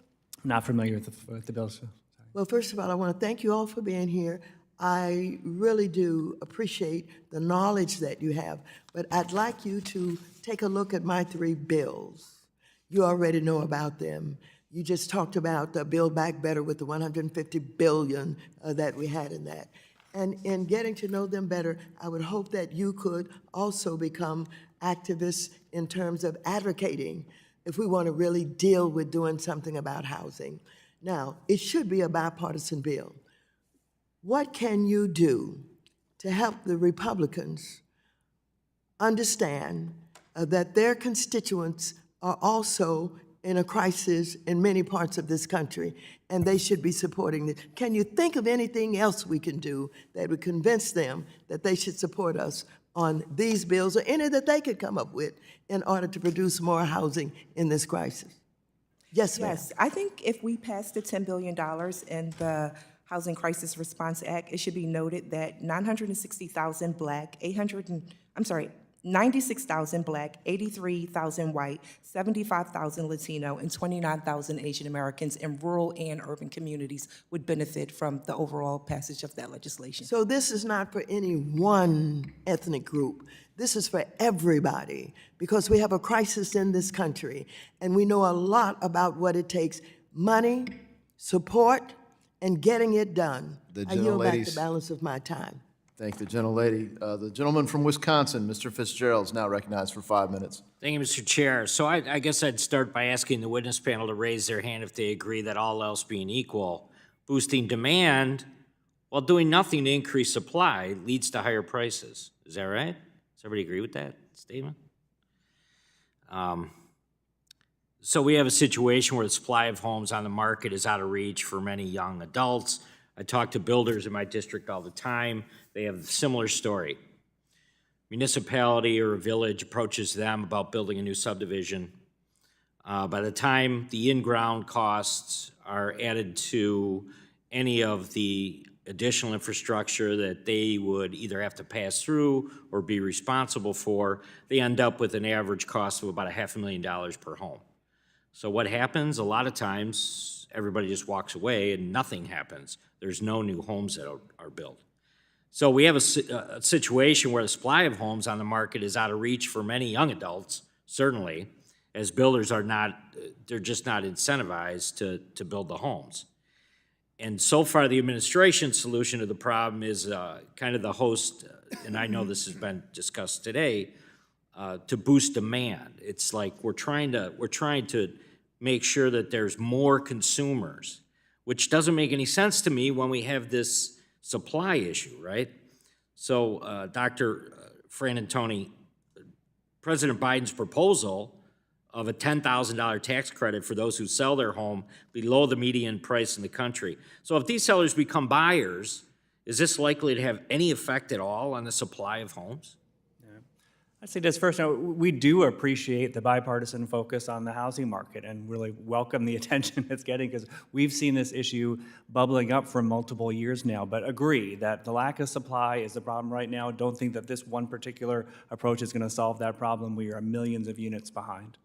Not familiar with the bills. So sorry. Well, first of all, I want to thank you all for being here. I really do appreciate the knowledge that you have, but I'd like you to take a look at my 3 bills. You already know about them. You just talked about Build Back Better with the $150 billion that we had in that. And in getting to know them better, I would hope that you could also become activists in terms of advocating if we want to really deal with doing something about housing. Now, it should be a bipartisan bill. What can you do to help the Republicans understand that their constituents are also in a crisis in many parts of this country, and they should be supporting it? Can you think of anything else we can do that would convince them that they should support us on these bills, or any that they could come up with, in order to produce more housing in this crisis? Yes, ma'am. Yes, I think if we pass the $10 billion in the Housing Crisis Response Act, it should be noted that 960,000 Black, 96,000 Black, 83,000 white, 75,000 Latino, and 29,000 Asian Americans in rural and urban communities would benefit from the overall passage of that legislation. So this is not for any one ethnic group. This is for everybody, because we have a crisis in this country, and we know a lot about what it takes: money, support, and getting it done. The I yield back the gentleladies. balance of my time. Thank the gentlelady. The gentleman from Wisconsin, Mr. Fitzgerald, is now recognized for 5 minutes. Thank you, Mr. Chair. So I guess I'd start by asking the witness panel to raise their hand if they agree that all else being equal, boosting demand while doing nothing to increase supply leads to higher prices. Is that right? Does everybody agree with that statement? So we have a situation where the supply of homes on the market is out of reach for many young adults. I talk to builders in my district all the time. They have a similar story. Municipality or a village approaches them about building a new subdivision. By the time the in-ground costs are added to any of the additional infrastructure that they would either have to pass through or be responsible for, they end up with an average cost of about $500,000 per home. So what happens? A lot of times, everybody just walks away and nothing happens. There's no new homes that are built. So we have a situation where the supply of homes on the market is out of reach for many young adults, certainly, as builders are not, they're just not incentivized to build the homes. And so far, the administration's solution to the problem is kind of the host, and I know this has been discussed today, to boost demand. It's like we're trying to make sure that there's more consumers, which doesn't make any sense to me when we have this supply issue, right? So, Dr. Fran and Tony, President Biden's proposal of a $10,000 tax credit for those who sell their home below the median price in the country. So if these sellers become buyers, is this likely to have any effect at all on the supply of homes? I'd say this first, we do appreciate the bipartisan focus on the housing market and really welcome the attention it's getting, because we've seen this issue bubbling up for multiple years now, but agree that the lack of supply is the problem right now. Don't think that this one particular approach is going to solve that problem. We are millions of units behind.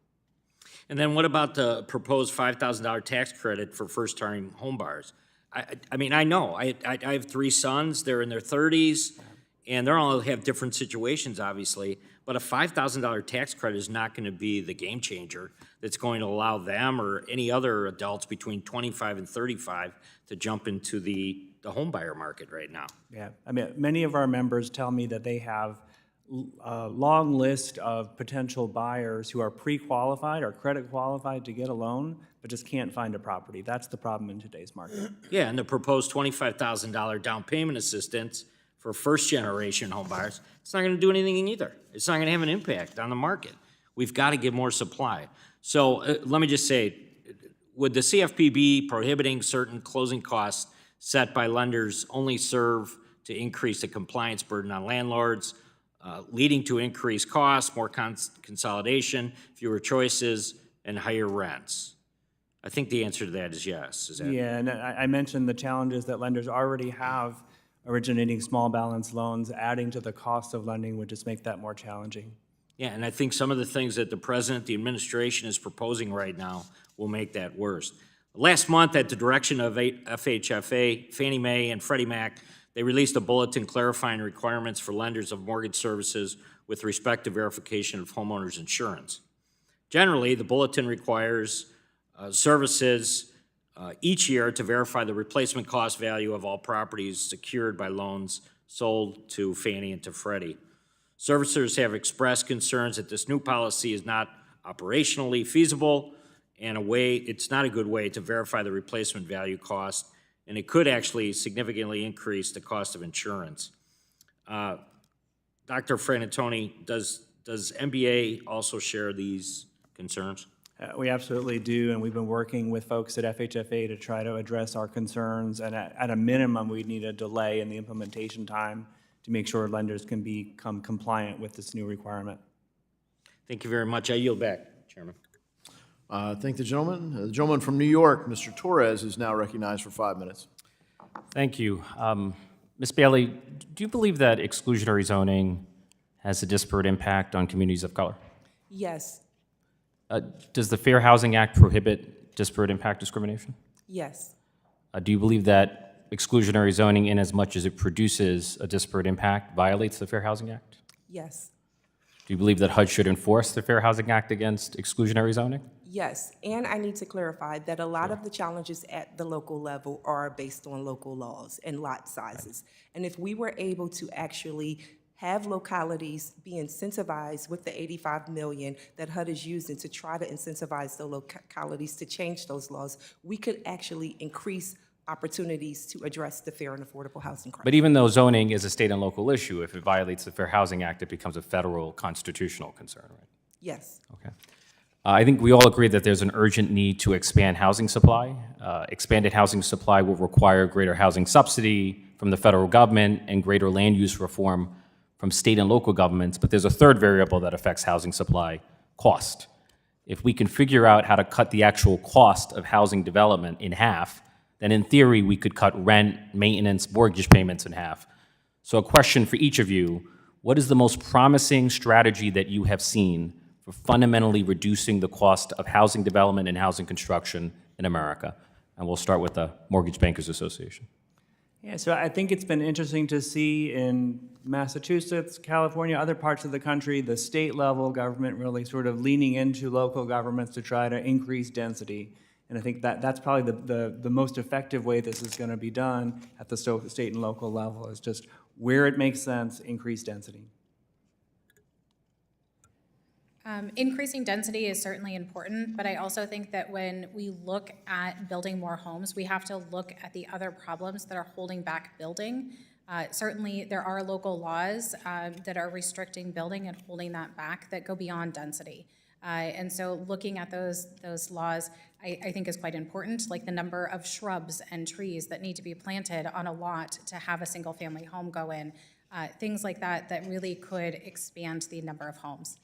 And then what about the proposed $5,000 tax credit for first-time homebuyers? I mean, I know, I have 3 sons, they're in their 30s, and they all have different situations, obviously, but a $5,000 tax credit is not going to be the game changer that's going to allow them or any other adults between 25 and 35 to jump into the homebuyer market right now. Yeah, I mean, many of our members tell me that they have a long list of potential buyers who are pre-qualified or credit qualified to get a loan, but just can't find a property. That's the problem in today's market. Yeah, and the proposed $25,000 down payment assistance for first-generation homebuyers, it's not going to do anything either. It's not going to have an impact on the market. We've got to get more supply. So let me just say, would the CFPB prohibiting certain closing costs set by lenders only serve to increase the compliance burden on landlords, leading to increased costs, more consolidation, fewer choices, and higher rents? I think the answer to that is yes. Is that? Yeah, and I mentioned the challenges that lenders already have originating small balance loans. Adding to the cost of lending would just make that more challenging. Yeah, and I think some of the things that the president, the administration is proposing right now will make that worse. Last month, at the direction of FHFA, Fannie Mae, and Freddie Mac, they released a bulletin clarifying requirements for lenders of mortgage services with respect to verification of homeowners' insurance. Generally, the bulletin requires services each year to verify the replacement cost value of all properties secured by loans sold to Fannie and to Freddie. Servicers have expressed concerns that this new policy is not operationally feasible, and it's not a good way to verify the replacement value cost, and it could actually significantly increase the cost of insurance. Dr. Frantantoni, does MBA also share these concerns? We absolutely do, and we've been working with folks at FHFA to try to address our concerns, and at a minimum, we need a delay in the implementation time to make sure lenders can become compliant with this new requirement. Thank you very much. I yield back, Chairman. Thank the gentleman. The gentleman from New York, Mr. Torres, is now recognized for 5 minutes. Thank you. Ms. Bailey, do you believe that exclusionary zoning has a disparate impact on communities of color? Yes, Does the Fair Housing Act prohibit disparate impact discrimination? yes, Do you believe that exclusionary zoning, in as much as it produces a disparate impact, violates the Fair Housing Act? yes, Do you believe that HUD should enforce the Fair Housing Act against exclusionary zoning? yes. And I need to clarify that a lot of the challenges at the local level are based on local laws and lot sizes. And if we were able to actually have localities be incentivized with the $85 million that HUD is using to try to incentivize the localities to change those laws, we could actually increase opportunities to address the fair and affordable housing crisis. But even though zoning is a state and local issue, if it violates the Fair Housing Act, it becomes a federal constitutional concern, right? Yes, Okay. I think we all agree that there's an urgent need to expand housing supply. Expanded housing supply will require greater housing subsidy from the federal government and greater land use reform from state and local governments, but there's a third variable that affects housing supply: cost. If we can figure out how to cut the actual cost of housing development in half, then in theory, we could cut rent, maintenance, mortgage payments in half. So a question for each of you: what is the most promising strategy that you have seen for fundamentally reducing the cost of housing development and housing construction in America? And we'll start with the Mortgage Bankers Association. Yeah, so I think it's been interesting to see in Massachusetts, California, other parts of the country, the state level government really sort of leaning into local governments to try to increase density. And I think that's probably the most effective way this is going to be done at the state and local level, is just where it makes sense, increase density. Increasing density is certainly important, but I also think that when we look at building more homes, we have to look at the other problems that are holding back building. Certainly, there are local laws that are restricting building and holding that back that go beyond density. And so looking at those laws, I think is quite important, like the number of shrubs and trees that need to be planted on a lot to have a single-family home go in, things like that really could expand the number of homes.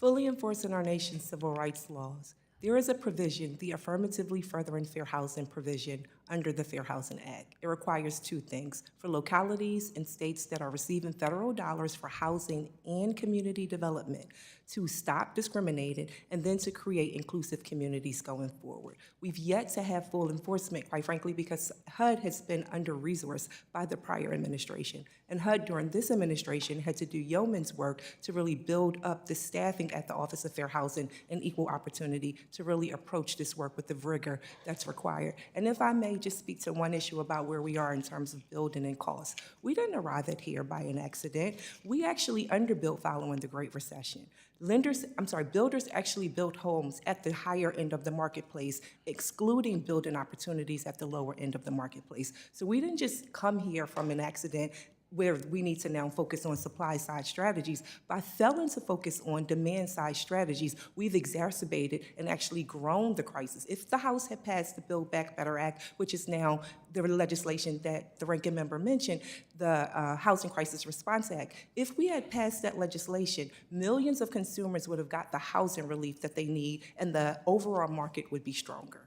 fully enforcing our nation's civil rights laws. There is a provision, the Affirmatively Furthering Fair Housing provision under the Fair Housing Act. It requires two things: for localities and states that are receiving federal dollars for housing and community development to stop discriminating and then to create inclusive communities going forward. We've yet to have full enforcement, quite frankly, because HUD has been under-resourced by the prior administration. And HUD during this administration had to do yeoman's work to really build up the staffing at the Office of Fair Housing and Equal Opportunity to really approach this work with the rigor that's required. And if I may just speak to one issue about where we are in terms of building and costs. We didn't arrive at here by an accident. We actually underbuilt following the Great Recession. Builders actually built homes at the higher end of the marketplace, excluding building opportunities at the lower end of the marketplace. So we didn't just come here from an accident where we need to now focus on supply-side strategies. By failing to focus on demand-side strategies, we've exacerbated and actually grown the crisis. If the House had passed the Build Back Better Act, which is now the legislation that the ranking member mentioned, the Housing Crisis Response Act, if we had passed that legislation, millions of consumers would have got the housing relief that they need, and the overall market would be stronger.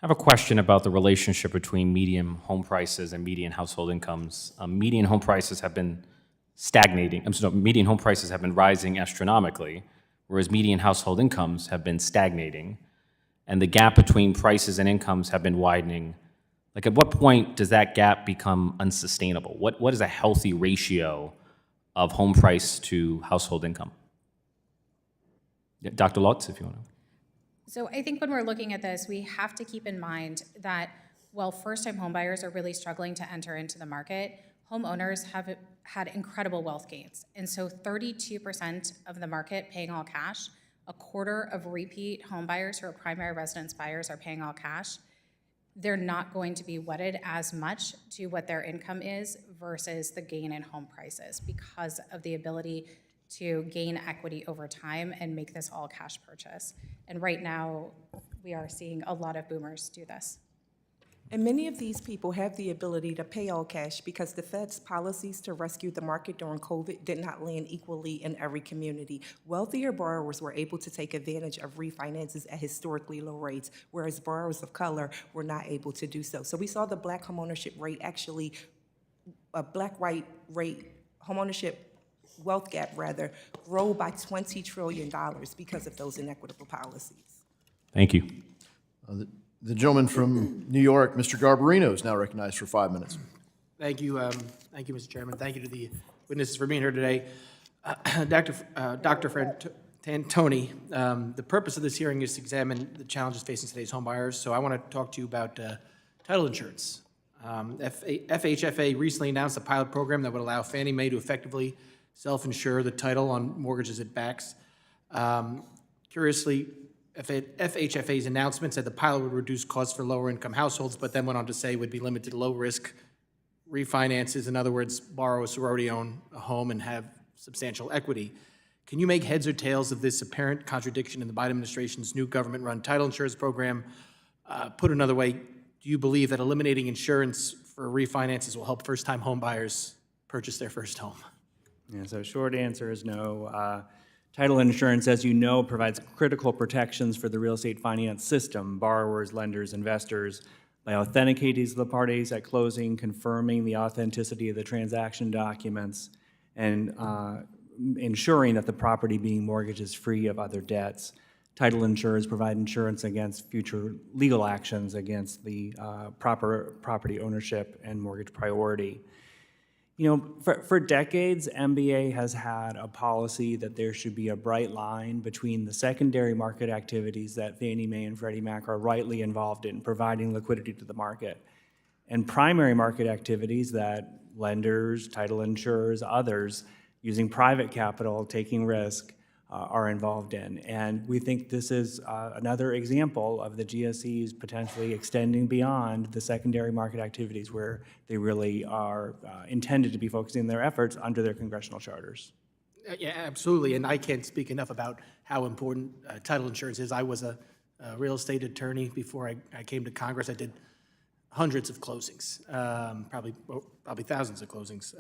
I have a question about the relationship between median home prices and median household incomes. Median home prices have been stagnating. Median home prices have been rising astronomically, whereas median household incomes have been stagnating, and the gap between prices and incomes have been widening. Like, at what point does that gap become unsustainable? What is a healthy ratio of home price to household income? Yeah, Dr. Lutz, if you want to. So I think when we're looking at this, we have to keep in mind that while first-time homebuyers are really struggling to enter into the market, homeowners have had incredible wealth gains. And so 32% of the market paying all cash, a quarter of repeat home buyers who are primary residence buyers are paying all cash. They're not going to be wedded as much to what their income is versus the gain in home prices because of the ability to gain equity over time and make this all cash purchase. And right now, we are seeing a lot of boomers do this. And many of these people have the ability to pay all cash because the Fed's policies to rescue the market during COVID did not land equally in every community. Wealthier borrowers were able to take advantage of refinances at historically low rates, whereas borrowers of color were not able to do so. So we saw the black homeownership rate actually, black-white rate, homeownership wealth gap rather, grow by $20 trillion because of those inequitable policies. Thank you. The gentleman from New York, Mr. Garbarino, is now recognized for 5 minutes. Thank you, Mr. Chairman. Thank you to the witnesses for being here today. Dr. Frantantoni, the purpose of this hearing is to examine the challenges facing today's home buyers. So I want to talk to you about title insurance. FHFA recently announced a pilot program that would allow Fannie Mae to effectively self-insure the title on mortgages it backs. Curiously, FHFA's announcement said the pilot would reduce costs for lower-income households, but then went on to say it would be limited to low-risk refinances. In other words, borrowers who already own a home and have substantial equity. Can you make heads or tails of this apparent contradiction in the Biden administration's new government-run title insurance program? Put another way, do you believe that eliminating insurance for refinances will help first-time home buyers purchase their first home? Yeah, so short answer is no. Title insurance, as you know, provides critical protections for the real estate finance system, borrowers, lenders, investors, by authenticating the parties at closing, confirming the authenticity of the transaction documents, and ensuring that the property being mortgaged is free of other debts. Title insurers provide insurance against future legal actions against the proper property ownership and mortgage priority. You know, for decades, MBA has had a policy that there should be a bright line between the secondary market activities that Fannie Mae and Freddie Mac are rightly involved in, providing liquidity to the market, and primary market activities that lenders, title insurers, others, using private capital, taking risk, are involved in. And we think this is another example of the GSEs potentially extending beyond the secondary market activities where they really are intended to be focusing their efforts under their congressional charters. Yeah, absolutely, and I can't speak enough about how important title insurance is. I was a real estate attorney before I came to Congress. I did hundreds of closings, probably thousands of closings,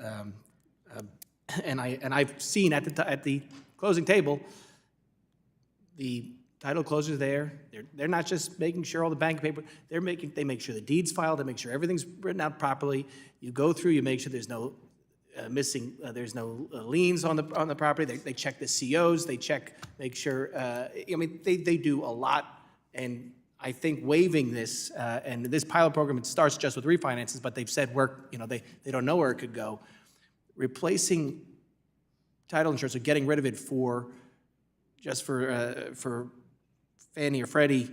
and I've seen at the closing table, the title closer's there. They're not just making sure all the bank paper. They make sure the deed's filed. They make sure everything's written out properly. You go through. You make sure there's no there's no liens on the property. They check the COs. They make sure. I mean, they do a lot. And I think waiving this and this pilot program, it starts just with refinances, but they've said they don't know where it could go. Replacing title insurance or getting rid of it for Fannie or Freddie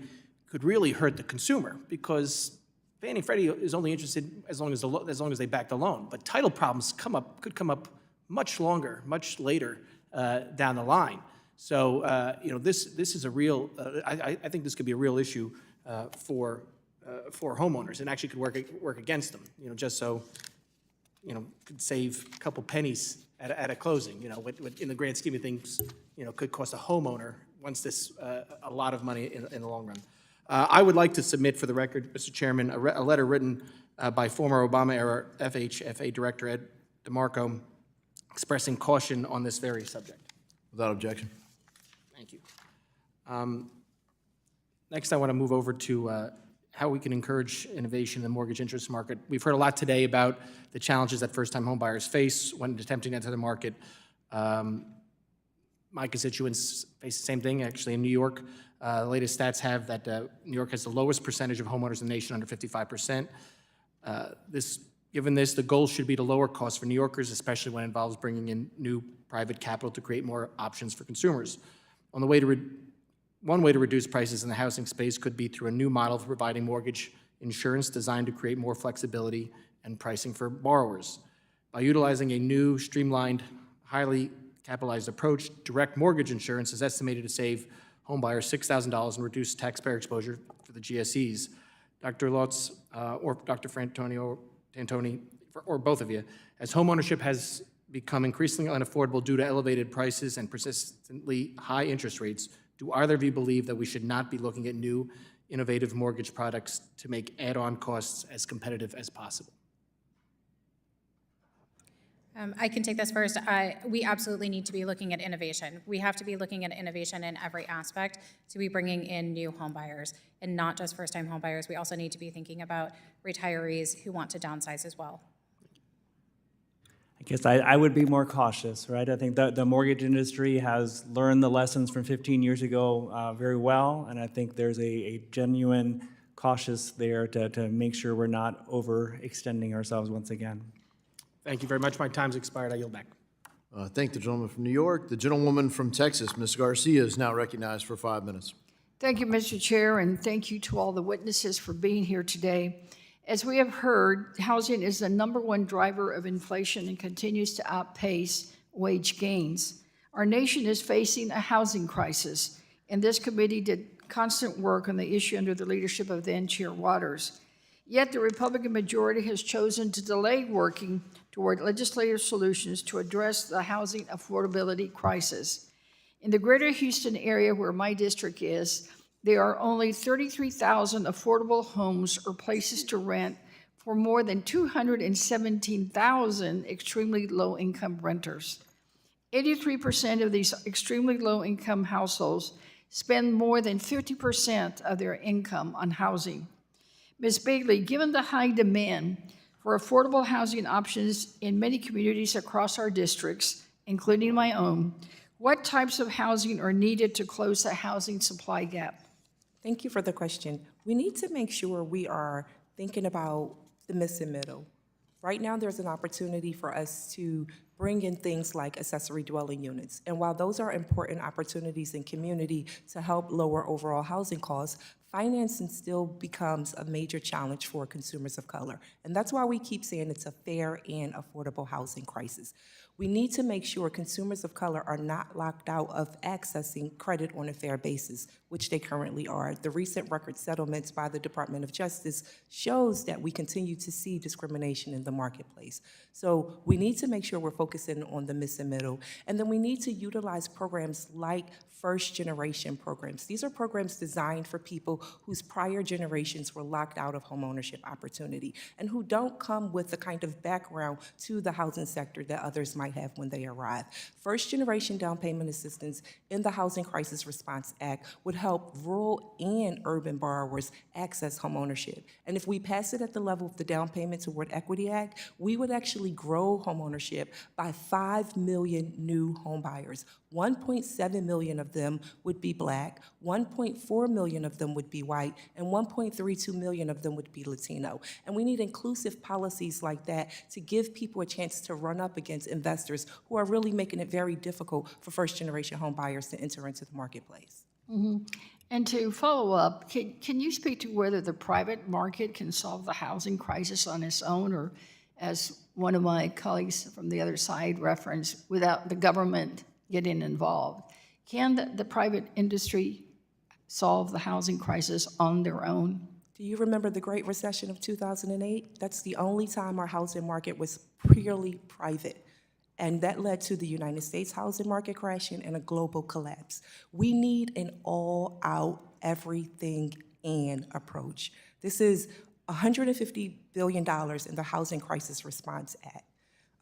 could really hurt the consumer, because Fannie and Freddie is only interested as long as they back the loan. But title problems could come up much later down the line. So this is a real. I think this could be a real issue for homeowners, and actually could work against them. Just so could save a couple pennies at a closing. In the grand scheme of things, could cost a homeowner once this a lot of money in the long run. I would like to submit for the record, Mr. Chairman, a letter written by former Obama-era FHFA Director Ed DeMarco expressing caution on this very subject. Without objection. Thank you. Next, I want to move over to how we can encourage innovation in the mortgage interest market. We've heard a lot today about the challenges that first-time home buyers face when attempting to enter the market. My constituents face the same thing, actually, in New York. The latest stats have that New York has the lowest percentage of homeowners in the nation, under 55%. Given this, the goal should be to lower costs for New Yorkers, especially when it involves bringing in new private capital to create more options for consumers. One way to reduce prices in the housing space could be through a new model for providing mortgage insurance designed to create more flexibility and pricing for borrowers. By utilizing a new, streamlined, highly capitalized approach, direct mortgage insurance is estimated to save homebuyers $6,000 and reduce taxpayer exposure for the GSEs. Dr. Lutz or Dr. Frantoni, or both of you, as homeownership has become increasingly unaffordable due to elevated prices and persistently high interest rates, do either of you believe that we should not be looking at new, innovative mortgage products to make add-on costs as competitive as possible? I can take this first. We absolutely need to be looking at innovation. We have to be looking at innovation in every aspect to be bringing in new home buyers, and not just first-time home buyers. We also need to be thinking about retirees who want to downsize as well. I guess I would be more cautious, right? I think that the mortgage industry has learned the lessons from 15 years ago very well, and I think there's a genuine cautious there to make sure we're not overextending ourselves once again. Thank you very much. My time's expired. I yield back. Thank the gentleman from New York. The gentlewoman from Texas, Ms. Garcia, is now recognized for 5 minutes. Thank you, Mr. Chair, and thank you to all the witnesses for being here today. As we have heard, housing is the #1 driver of inflation and continues to outpace wage gains. Our nation is facing a housing crisis, and this committee did constant work on the issue under the leadership of then Chair Waters. Yet the Republican majority has chosen to delay working toward legislative solutions to address the housing affordability crisis. In the greater Houston area where my district is, there are only 33,000 affordable homes or places to rent for more than 217,000 extremely low-income renters. 83% of these extremely low-income households spend more than 50% of their income on housing. Ms. Bailey, given the high demand for affordable housing options in many communities across our districts, including my own, what types of housing are needed to close the housing supply gap? Thank you for the question. We need to make sure we are thinking about the missing middle. Right now, there's an opportunity for us to bring in things like accessory dwelling units. And while those are important opportunities in community to help lower overall housing costs, financing still becomes a major challenge for consumers of color. And that's why we keep saying it's a fair and affordable housing crisis. We need to make sure consumers of color are not locked out of accessing credit on a fair basis, which they currently are. The recent record settlements by the Department of Justice shows that we continue to see discrimination in the marketplace. So we need to make sure we're focusing on the missing middle. And then we need to utilize programs like first-generation programs. These are programs designed for people whose prior generations were locked out of homeownership opportunity and who don't come with the kind of background to the housing sector that others might have when they arrive. First-generation down payment assistance in the Housing Crisis Response Act would help rural and urban borrowers access homeownership. And if we pass it at the level of the Down Payment Toward Equity Act, we would actually grow homeownership by 5 million new homebuyers. 1.7 million of them would be Black, 1.4 million of them would be white, and 1.32 million of them would be Latino. And we need inclusive policies like that to give people a chance to run up against investors who are really making it very difficult for first-generation home buyers to enter into the marketplace. Mm-hmm. And to follow up, can you speak to whether the private market can solve the housing crisis on its own, or as one of my colleagues from the other side referenced, without the government getting involved? Can the private industry solve the housing crisis on their own? Do you remember the Great Recession of 2008? That's the only time our housing market was purely private. And that led to the United States housing market crashing and a global collapse. We need an all-out, everything and approach. This is $150 billion in the Housing Crisis Response Act.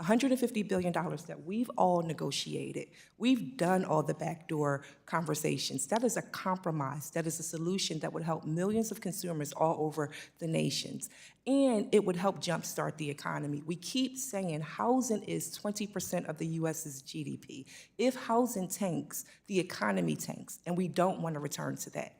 $150 billion that we've all negotiated. We've done all the backdoor conversations. That is a compromise. That is a solution that would help millions of consumers all over the nations. And it would help jumpstart the economy. We keep saying housing is 20% of the U.S.'s GDP. If housing tanks, the economy tanks, and we don't want to return to that.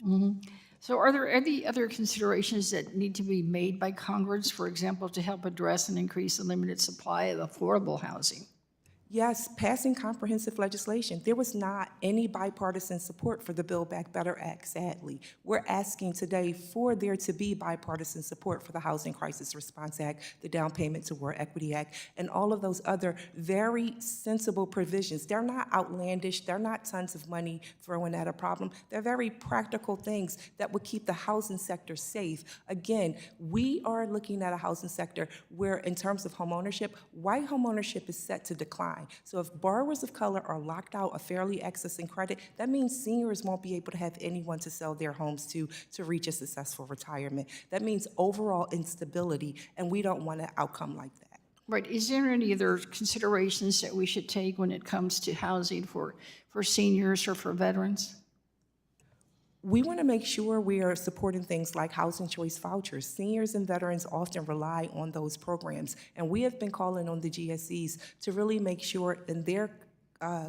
Mm-hmm. So are there any other considerations that need to be made by Congress, for example, to help address and increase the limited supply of affordable housing? Yes, passing comprehensive legislation. There was not any bipartisan support for the Build Back Better Act, sadly. We're asking today for there to be bipartisan support for the Housing Crisis Response Act, the Down Payment Toward Equity Act, and all of those other very sensible provisions. They're not outlandish. They're not tons of money thrown at a problem. They're very practical things that would keep the housing sector safe. Again, we are looking at a housing sector where, in terms of homeownership, white homeownership is set to decline. So if borrowers of color are locked out of fairly accessing credit, that means seniors won't be able to have anyone to sell their homes to reach a successful retirement. That means overall instability, and we don't want an outcome like that. Right, is there any other considerations that we should take when it comes to housing for seniors or for veterans? We want to make sure we are supporting things like housing choice vouchers. Seniors and veterans often rely on those programs, and we have been calling on the GSEs to really make sure in their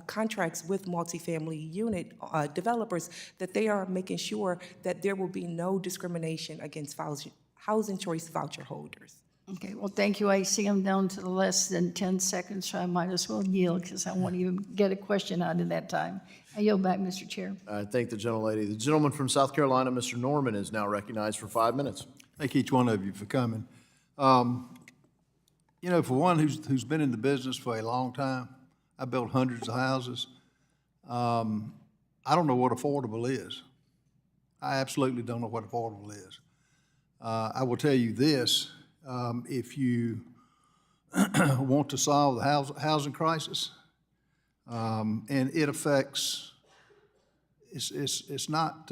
contracts with multifamily unit developers that they are making sure that there will be no discrimination against housing choice voucher holders. Okay, well, thank you. I see I'm down to less than 10 seconds, so I might as well yield because I won't even get a question out in that time. I yield back, Mr. Chair. I thank the gentlelady. The gentleman from South Carolina, Mr. Norman, is now recognized for 5 minutes. Thank each one of you for coming. You know, for one who's been in the business for a long time, I built hundreds of houses. I don't know what affordable is. I absolutely don't know what affordable is. I will tell you this, if you want to solve the housing crisis, and it affects, it's not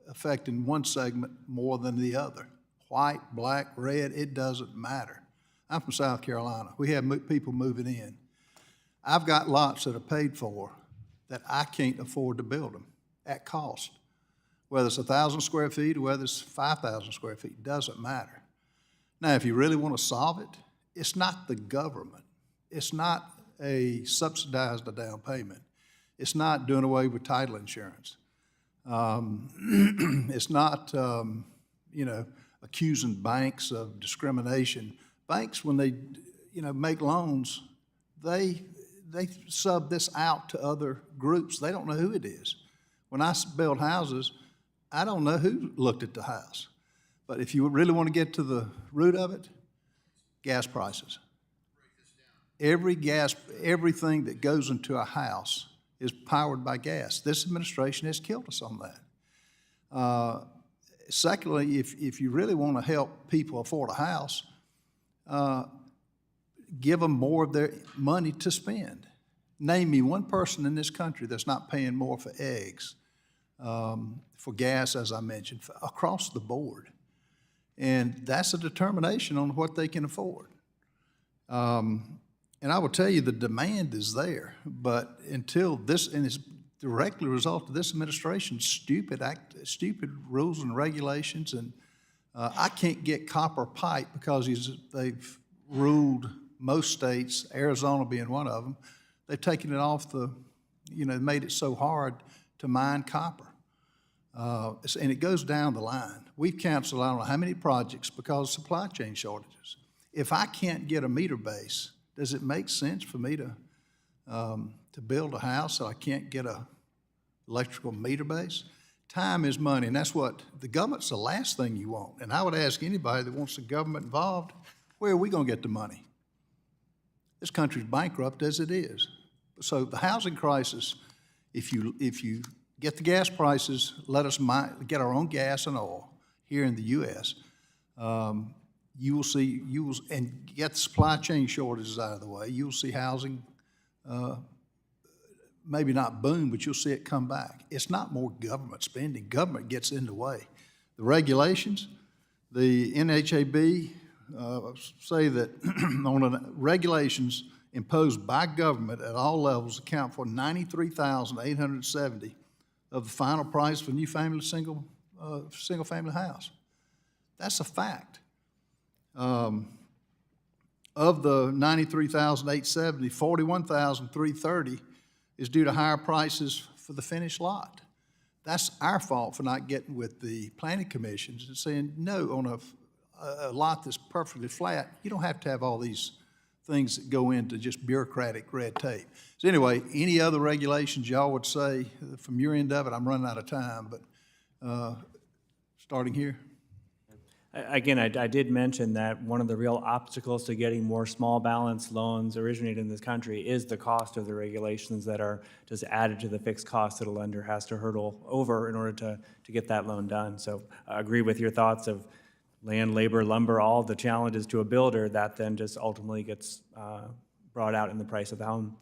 affecting one segment more than the other. White, black, red, it doesn't matter. I'm from South Carolina. We have people moving in. I've got lots that are paid for that I can't afford to build them at cost. Whether it's 1,000 square feet or whether it's 5,000 square feet, doesn't matter. Now, if you really want to solve it, it's not the government. It's not subsidized a down payment. It's not doing away with title insurance. It's not, accusing banks of discrimination. Banks, when they, make loans, they sub this out to other groups. They don't know who it is. When I build houses, I don't know who looked at the house. But if you really want to get to the root of it, gas prices. Everything that goes into a house is powered by gas. This administration has killed us on that. Secondly, if you really want to help people afford a house, give them more of their money to spend. Name me one person in this country that's not paying more for eggs, for gas, as I mentioned, across the board. And that's a determination on what they can afford. And I will tell you, the demand is there, but until this, and it's directly a result of this administration's stupid rules and regulations, and I can't get copper pipe because they've ruled most states, Arizona being one of them, they've taken it off made it so hard to mine copper. And it goes down the line. We've canceled I don't know how many projects because of supply chain shortages. If I can't get a meter base, does it make sense for me to build a house so I can't get a electrical meter base? Time is money, and that's what the government's the last thing you want. And I would ask anybody that wants the government involved, where are we going to get the money? This country's bankrupt as it is. So the housing crisis, if you get the gas prices, let us get our own gas and oil here in the U.S., and get the supply chain shortages out of the way, you'll see housing maybe not boom, but you'll see it come back. It's not more government spending. Government gets in the way. The regulations, the NHAB say that on regulations imposed by government at all levels account for $93,870 of the final price for new family single-family house. That's a fact. Of the $93,870, $41,330 is due to higher prices for the finished lot. That's our fault for not getting with the planning commissions and saying, no, on a lot that's perfectly flat, you don't have to have all these things that go into just bureaucratic red tape. So anyway, any other regulations y'all would say from your end of it? I'm running out of time, but starting here. Again, I did mention that one of the real obstacles to getting more small balance loans originated in this country is the cost of the regulations that are just added to the fixed cost that a lender has to hurdle over in order to get that loan done. So I agree with your thoughts of land, labor, lumber, all the challenges to a builder that then just ultimately gets brought out in the price of the home.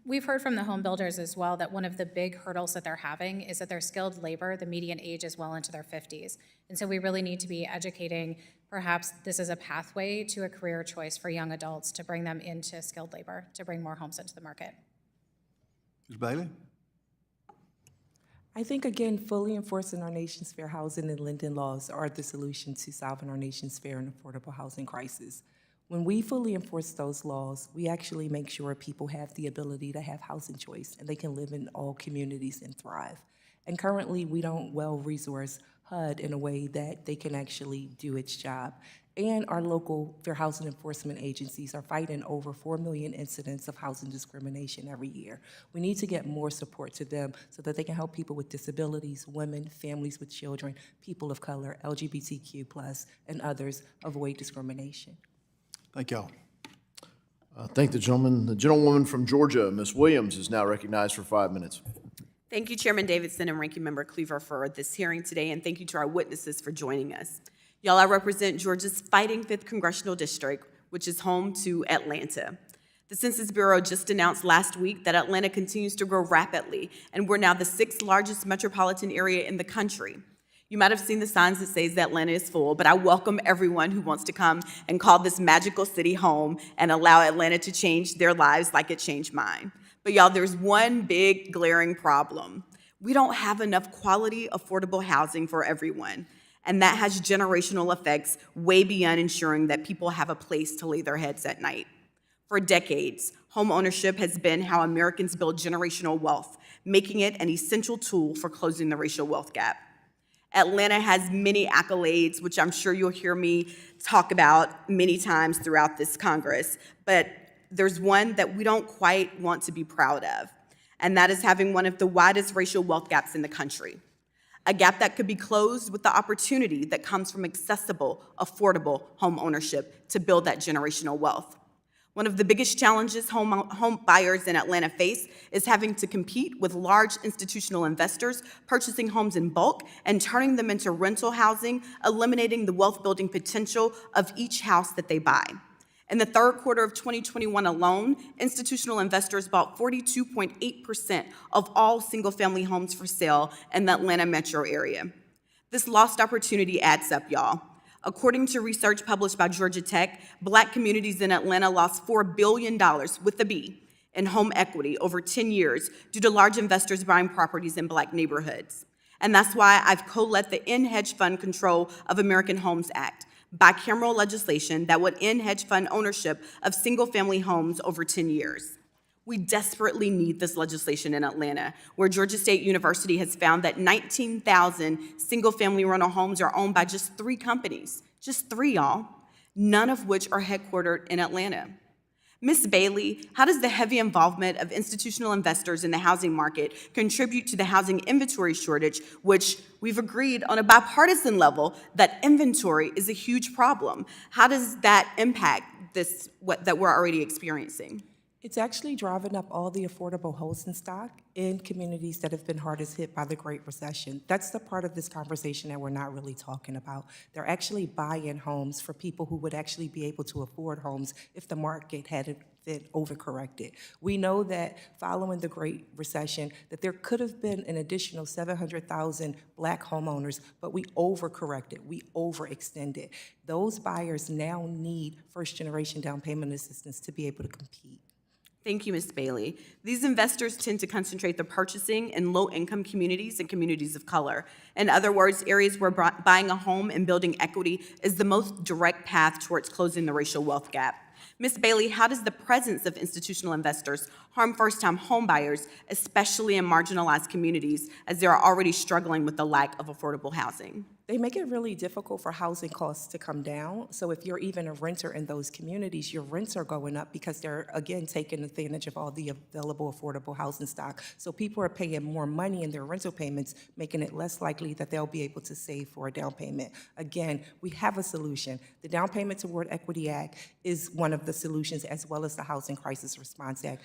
We've heard from the home builders as well that one of the big hurdles that they're having is that their skilled labor, the median age is well into their 50s. And so we really need to be educating, perhaps this is a pathway to a career choice for young adults to bring them into skilled labor, to bring more homes into the market. Ms. Bailey? I think, again, fully enforcing our nation's fair housing and lending laws are the solution to solving our nation's fair and affordable housing crisis. When we fully enforce those laws, we actually make sure people have the ability to have housing choice and they can live in all communities and thrive. And currently, we don't well-resource HUD in a way that they can actually do its job. And our local fair housing enforcement agencies are fighting over 4 million incidents of housing discrimination every year. We need to get more support to them so that they can help people with disabilities, women, families with children, people of color, LGBTQ+, and others avoid discrimination. Thank y'all. Thank the gentleman. The gentlewoman from Georgia, Ms. Williams, is now recognized for 5 minutes. Thank you, Chairman Davidson and Ranking Member Cleaver, for this hearing today, and thank you to our witnesses for joining us. Y'all, I represent Georgia's fighting 5th Congressional District, which is home to Atlanta. The Census Bureau just announced last week that Atlanta continues to grow rapidly, and we're now the 6th largest metropolitan area in the country. You might have seen the signs that says that Atlanta is full, but I welcome everyone who wants to come and call this magical city home and allow Atlanta to change their lives like it changed mine. But y'all, there's one big glaring problem. We don't have enough quality, affordable housing for everyone, and that has generational effects way beyond ensuring that people have a place to lay their heads at night. For decades, home ownership has been how Americans build generational wealth, making it an essential tool for closing the racial wealth gap. Atlanta has many accolades, which I'm sure you'll hear me talk about many times throughout this Congress, but there's one that we don't quite want to be proud of, and that is having one of the widest racial wealth gaps in the country. A gap that could be closed with the opportunity that comes from accessible, affordable home ownership to build that generational wealth. One of the biggest challenges home buyers in Atlanta face is having to compete with large institutional investors purchasing homes in bulk and turning them into rental housing, eliminating the wealth-building potential of each house that they buy. In the third quarter of 2021 alone, institutional investors bought 42.8% of all single-family homes for sale in the Atlanta metro area. This lost opportunity adds up, y'all. According to research published by Georgia Tech, Black communities in Atlanta lost $4 billion, with a B, in home equity over 10 years due to large investors buying properties in Black neighborhoods. And that's why I've co-led the End Hedge Fund Control of American Homes Act, bicameral legislation that would end hedge fund ownership of single-family homes over 10 years. We desperately need this legislation in Atlanta, where Georgia State University has found that 19,000 single-family rental homes are owned by just 3 companies, just 3, y'all, none of which are headquartered in Atlanta. Ms. Bailey, how does the heavy involvement of institutional investors in the housing market contribute to the housing inventory shortage, which we've agreed on a bipartisan level that inventory is a huge problem? How does that impact this, that we're already experiencing? It's actually driving up all the affordable housing stock in communities that have been hardest hit by the Great Recession. That's the part of this conversation that we're not really talking about. They're actually buying homes for people who would actually be able to afford homes if the market hadn't been overcorrected. We know that following the Great Recession, that there could have been an additional 700,000 Black homeowners, but we overcorrected, we overextended. Those buyers now need first-generation down payment assistance to be able to compete. Thank you, Ms. Bailey. These investors tend to concentrate their purchasing in low-income communities and communities of color. In other words, areas where buying a home and building equity is the most direct path towards closing the racial wealth gap. Ms. Bailey, how does the presence of institutional investors harm first-time home buyers, especially in marginalized communities, as they are already struggling with the lack of affordable housing? They make it really difficult for housing costs to come down. So if you're even a renter in those communities, your rents are going up because they're, again, taking advantage of all the available affordable housing stock. So people are paying more money in their rental payments, making it less likely that they'll be able to save for a down payment. Again, we have a solution. The Down Payment Toward Equity Act is one of the solutions, as well as the Housing Crisis Response Act.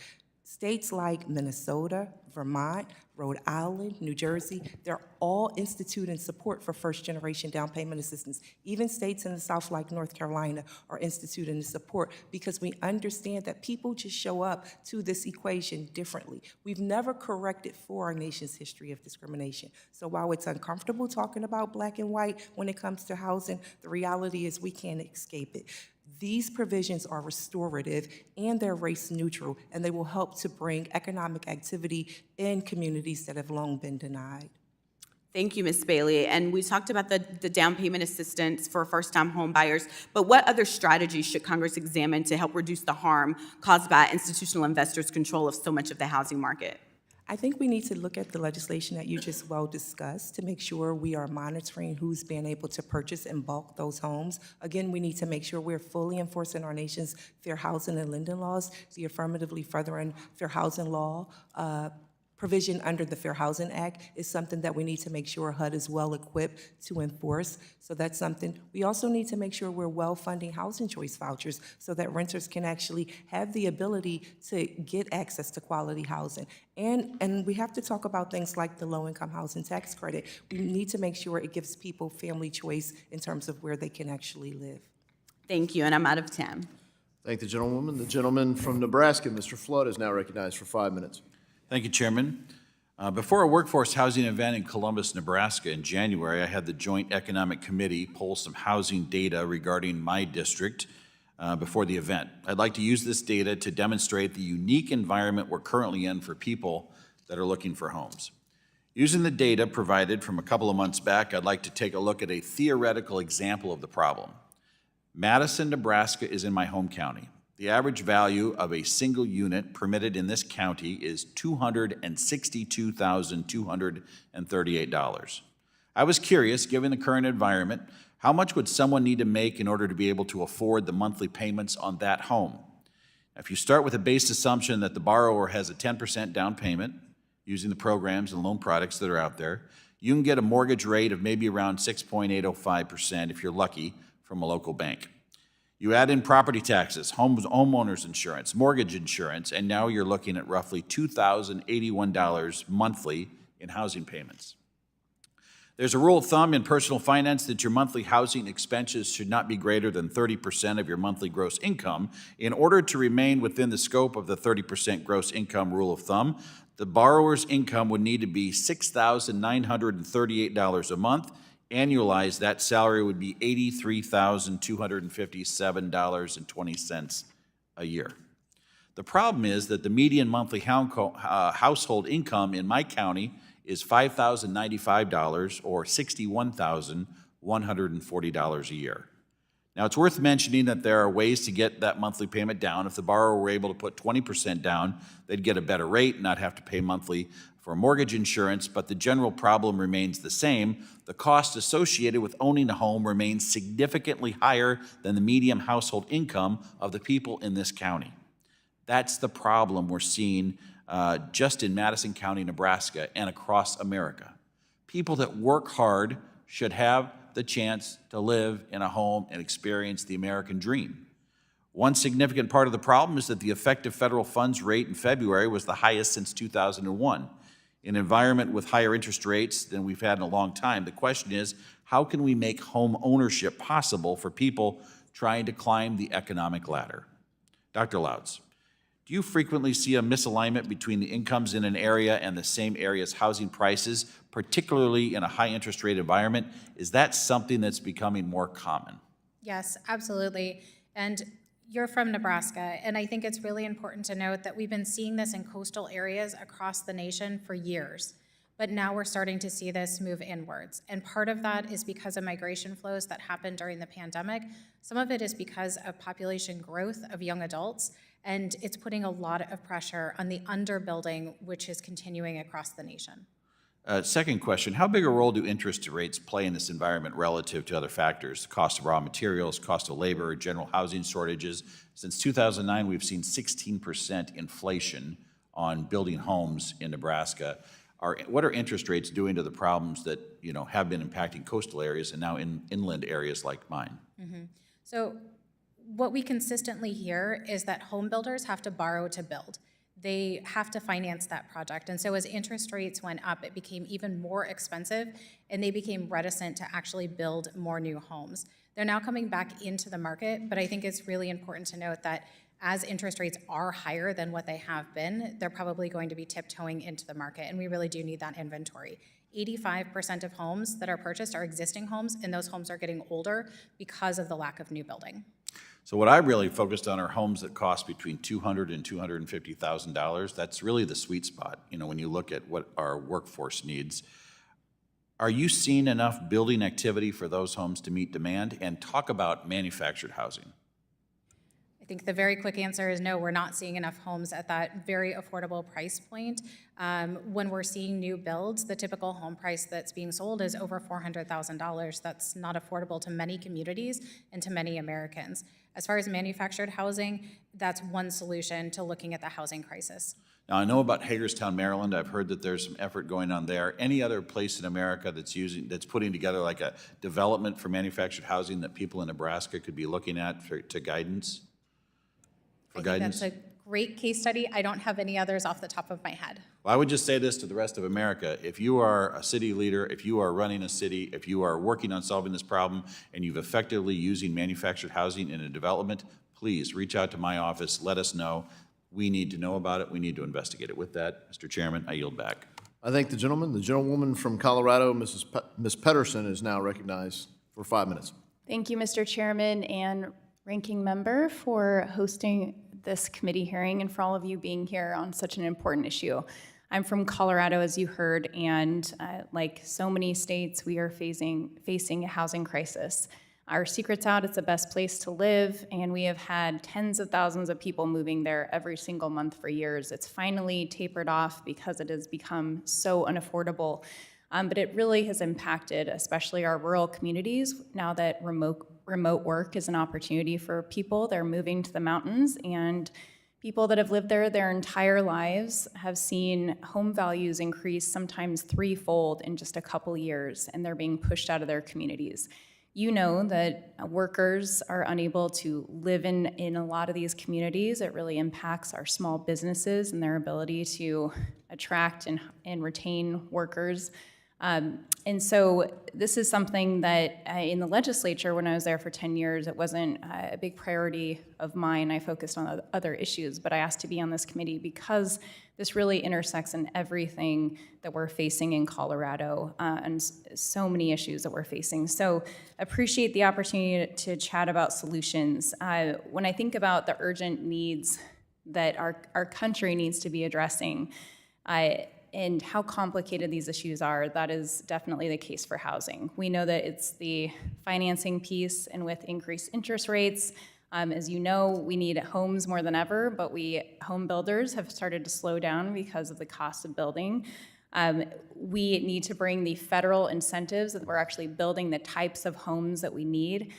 States like Minnesota, Vermont, Rhode Island, New Jersey, they're all instituting support for first-generation down payment assistance. Even states in the South, like North Carolina, are instituting the support because we understand that people just show up to this equation differently. We've never corrected for our nation's history of discrimination. So while it's uncomfortable talking about black and white when it comes to housing, the reality is we can't escape it. These provisions are restorative and they're race neutral, and they will help to bring economic activity in communities that have long been denied. Thank you, Ms. Bailey. And we talked about the down payment assistance for first-time home buyers, but what other strategies should Congress examine to help reduce the harm caused by institutional investors' control of so much of the housing market? I think we need to look at the legislation that you just well discussed to make sure we are monitoring who's being able to purchase in bulk those homes. Again, we need to make sure we're fully enforcing our nation's fair housing and lending laws, the affirmatively furthering fair housing law. Provision under the Fair Housing Act is something that we need to make sure HUD is well equipped to enforce. So that's something. We also need to make sure we're well funding housing choice vouchers so that renters can actually have the ability to get access to quality housing. And we have to talk about things like the low-income housing tax credit. We need to make sure it gives people family choice in terms of where they can actually live. Thank you, and I'm out of time. Thank the gentlewoman. The gentleman from Nebraska, Mr. Flood, is now recognized for 5 minutes. Thank you, Chairman. Before a workforce housing event in Columbus, Nebraska in January, I had the Joint Economic Committee pull some housing data regarding my district before the event. I'd like to use this data to demonstrate the unique environment we're currently in for people that are looking for homes. Using the data provided from a couple of months back, I'd like to take a look at a theoretical example of the problem. Madison, Nebraska is in my home county. The average value of a single unit permitted in this county is $262,238. I was curious, given the current environment, how much would someone need to make in order to be able to afford the monthly payments on that home? If you start with a base assumption that the borrower has a 10% down payment, using the programs and loan products that are out there, you can get a mortgage rate of maybe around 6.805% if you're lucky from a local bank. You add in property taxes, homeowners insurance, mortgage insurance, and now you're looking at roughly $2,081 monthly in housing payments. There's a rule of thumb in personal finance that your monthly housing expenses should not be greater than 30% of your monthly gross income. In order to remain within the scope of the 30% gross income rule of thumb, the borrower's income would need to be $6,938 a month. Annualized, that salary would be $83,257.20 a year. The problem is that the median monthly household income in my county is $5,095 or $61,140 a year. Now, it's worth mentioning that there are ways to get that monthly payment down. If the borrower were able to put 20% down, they'd get a better rate and not have to pay monthly for mortgage insurance, but the general problem remains the same. The cost associated with owning a home remains significantly higher than the median household income of the people in this county. That's the problem we're seeing just in Madison County, Nebraska, and across America. People that work hard should have the chance to live in a home and experience the American dream. One significant part of the problem is that the effective federal funds rate in February was the highest since 2001. In an environment with higher interest rates than we've had in a long time, the question is, how can we make home ownership possible for people trying to climb the economic ladder? Dr. Louds, do you frequently see a misalignment between the incomes in an area and the same area's housing prices, particularly in a high interest rate environment? Is that something that's becoming more common? Yes, absolutely. And you're from Nebraska, and I think it's really important to note that we've been seeing this in coastal areas across the nation for years, but now we're starting to see this move inwards. And part of that is because of migration flows that happened during the pandemic. Some of it is because of population growth of young adults, and it's putting a lot of pressure on the underbuilding, which is continuing across the nation. Second question, how big a role do interest rates play in this environment relative to other factors? The cost of raw materials, cost of labor, general housing shortages. Since 2009, we've seen 16% inflation on building homes in Nebraska. What are interest rates doing to the problems that, have been impacting coastal areas and now in inland areas like mine? So what we consistently hear is that home builders have to borrow to build. They have to finance that project. And so as interest rates went up, it became even more expensive, and they became reticent to actually build more new homes. They're now coming back into the market, but I think it's really important to note that as interest rates are higher than what they have been, they're probably going to be tiptoeing into the market, and we really do need that inventory. 85% of homes that are purchased are existing homes, and those homes are getting older because of the lack of new building. So what I really focused on are homes that cost between $200,000 and $250,000. That's really the sweet spot, when you look at what our workforce needs. Are you seeing enough building activity for those homes to meet demand? And talk about manufactured housing. I think the very quick answer is no, we're not seeing enough homes at that very affordable price point. When we're seeing new builds, the typical home price that's being sold is over $400,000. That's not affordable to many communities and to many Americans. As far as manufactured housing, that's one solution to looking at the housing crisis. Now, I know about Hagerstown, Maryland. I've heard that there's some effort going on there. Any other place in America that's putting together like a development for manufactured housing that people in Nebraska could be looking at to guidance? I think that's a great case study. I don't have any others off the top of my head. Well, I would just say this to the rest of America. If you are a city leader, if you are running a city, if you are working on solving this problem, and you've effectively using manufactured housing in a development, please reach out to my office. Let us know. We need to know about it. We need to investigate it. With that, Mr. Chairman, I yield back. I thank the gentleman. The gentlewoman from Colorado, Ms. Pedersen, is now recognized for 5 minutes. Thank you, Mr. Chairman and Ranking Member, for hosting this committee hearing and for all of you being here on such an important issue. I'm from Colorado, as you heard, and like so many states, we are facing a housing crisis. Our secret's out, it's the best place to live, and we have had tens of thousands of people moving there every single month for years. It's finally tapered off because it has become so unaffordable. But it really has impacted, especially our rural communities, now that remote work is an opportunity for people. They're moving to the mountains, and people that have lived there their entire lives have seen home values increase sometimes threefold in just a couple years, and they're being pushed out of their communities. You know that workers are unable to live in a lot of these communities. It really impacts our small businesses and their ability to attract and retain workers. And so this is something that in the legislature, when I was there for 10 years, it wasn't a big priority of mine. I focused on other issues, but I asked to be on this committee because this really intersects in everything that we're facing in Colorado and so many issues that we're facing. So appreciate the opportunity to chat about solutions. When I think about the urgent needs that our country needs to be addressing, and how complicated these issues are, that is definitely the case for housing. We know that it's the financing piece, and with increased interest rates, as you know, we need homes more than ever, but home builders have started to slow down because of the cost of building. We need to bring the federal incentives that we're actually building the types of homes that we need.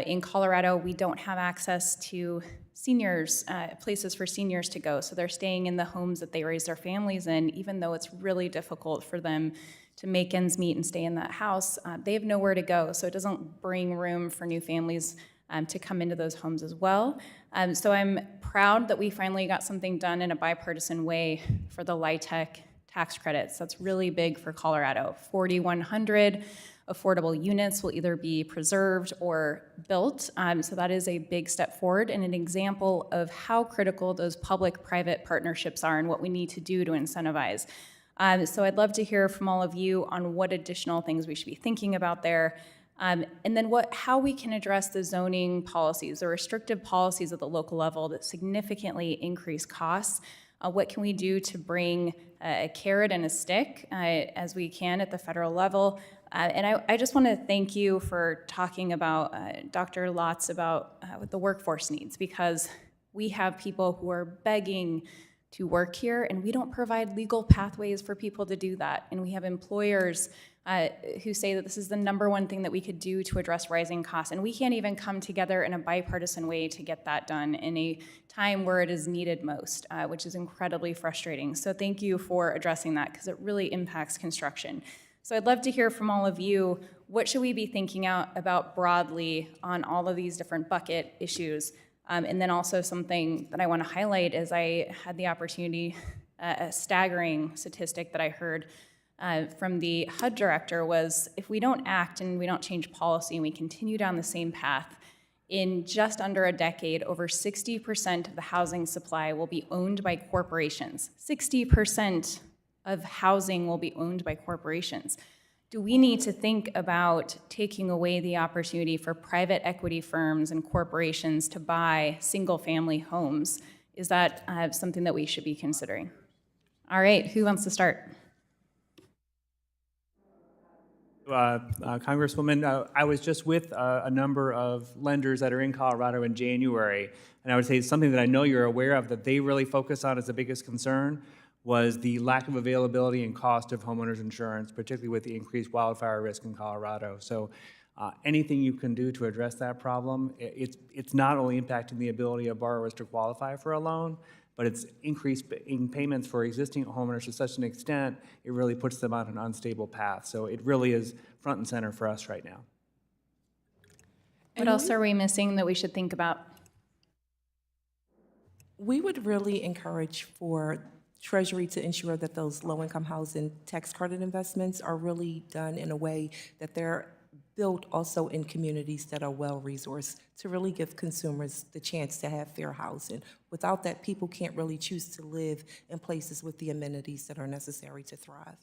In Colorado, we don't have access to seniors, places for seniors to go, so they're staying in the homes that they raise their families in, even though it's really difficult for them to make ends meet and stay in that house. They have nowhere to go, so it doesn't bring room for new families to come into those homes as well. So I'm proud that we finally got something done in a bipartisan way for the LIHTC tax credits. That's really big for Colorado. 4,100 affordable units will either be preserved or built. So that is a big step forward and an example of how critical those public-private partnerships are and what we need to do to incentivize. So I'd love to hear from all of you on what additional things we should be thinking about there. And then how we can address the zoning policies, the restrictive policies at the local level that significantly increase costs. What can we do to bring a carrot and a stick as we can at the federal level? And I just want to thank you for talking about, Dr. Lotz, about what the workforce needs, because we have people who are begging to work here, and we don't provide legal pathways for people to do that. And we have employers who say that this is the #1 thing that we could do to address rising costs, and we can't even come together in a bipartisan way to get that done in a time where it is needed most, which is incredibly frustrating. So thank you for addressing that, because it really impacts construction. So I'd love to hear from all of you, what should we be thinking about broadly on all of these different bucket issues? And then also something that I want to highlight is I had the opportunity, a staggering statistic that I heard from the HUD director was, if we don't act and we don't change policy and we continue down the same path, in just under a decade, over 60% of the housing supply will be owned by corporations. 60% of housing will be owned by corporations. Do we need to think about taking away the opportunity for private equity firms and corporations to buy single-family homes? Is that something that we should be considering? All right, who wants to start? Congresswoman, I was just with a number of lenders that are in Colorado in January, and I would say something that I know you're aware of that they really focus on as the biggest concern was the lack of availability and cost of homeowners insurance, particularly with the increased wildfire risk in Colorado. So anything you can do to address that problem, it's not only impacting the ability of borrowers to qualify for a loan, but it's increased in payments for existing homeowners to such an extent, it really puts them on an unstable path. So it really is front and center for us right now. What else are we missing that we should think about? We would really encourage for Treasury to ensure that those low-income housing tax credit investments are really done in a way that they're built also in communities that are well-resourced to really give consumers the chance to have fair housing. Without that, people can't really choose to live in places with the amenities that are necessary to thrive.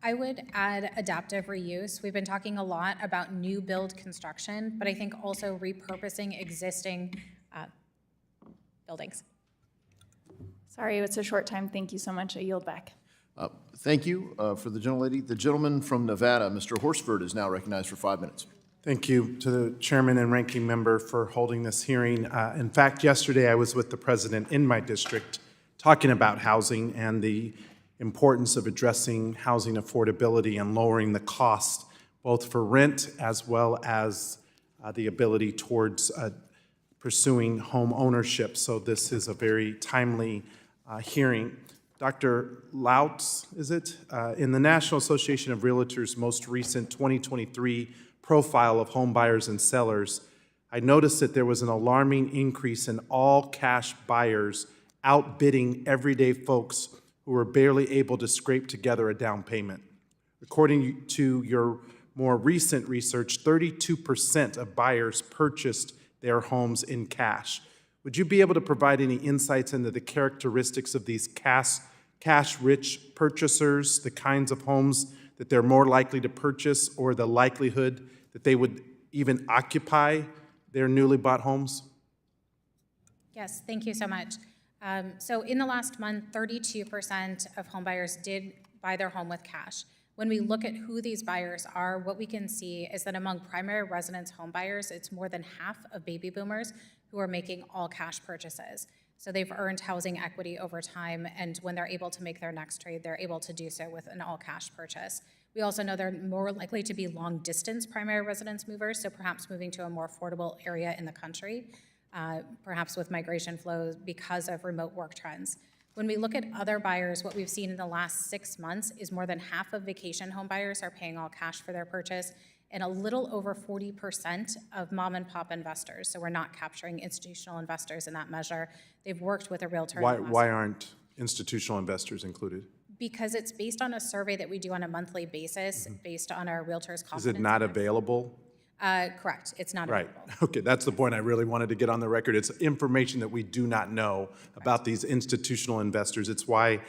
I would add adaptive reuse. We've been talking a lot about new build construction, but I think also repurposing existing buildings. Sorry, it's a short time. Thank you so much. I yield back. Thank you for the gentlelady. The gentleman from Nevada, Mr. Horsford, is now recognized for 5 minutes. Thank you to the chairman and ranking member for holding this hearing. In fact, yesterday I was with the president in my district talking about housing and the importance of addressing housing affordability and lowering the cost, both for rent as well as the ability towards pursuing home ownership. So this is a very timely hearing. Dr. Lautz, is it? In the National Association of Realtors' most recent 2023 profile of home buyers and sellers, I noticed that there was an alarming increase in all cash buyers outbidding everyday folks who were barely able to scrape together a down payment. According to your more recent research, 32% of buyers purchased their homes in cash. Would you be able to provide any insights into the characteristics of these cash-rich purchasers, the kinds of homes that they're more likely to purchase, or the likelihood that they would even occupy their newly bought homes? Yes, thank you so much. So in the last month, 32% of homebuyers did buy their home with cash. When we look at who these buyers are, what we can see is that among primary residence homebuyers, it's more than half of baby boomers who are making all cash purchases. So they've earned housing equity over time, and when they're able to make their next trade, they're able to do so with an all-cash purchase. We also know they're more likely to be long-distance primary residence movers, so perhaps moving to a more affordable area in the country, perhaps with migration flows because of remote work trends. When we look at other buyers, what we've seen in the last 6 months is more than half of vacation home buyers are paying all cash for their purchase, and a little over 40% of mom and pop investors, so we're not capturing institutional investors in that measure, they've worked with a realtor. Why aren't institutional investors included? Because it's based on a survey that we do on a monthly basis, based on our realtors' confidence. Is it not available? Correct, it's not Right. available. Okay, that's the point I really wanted to get on the record. It's information that we do not know about these institutional investors. It's why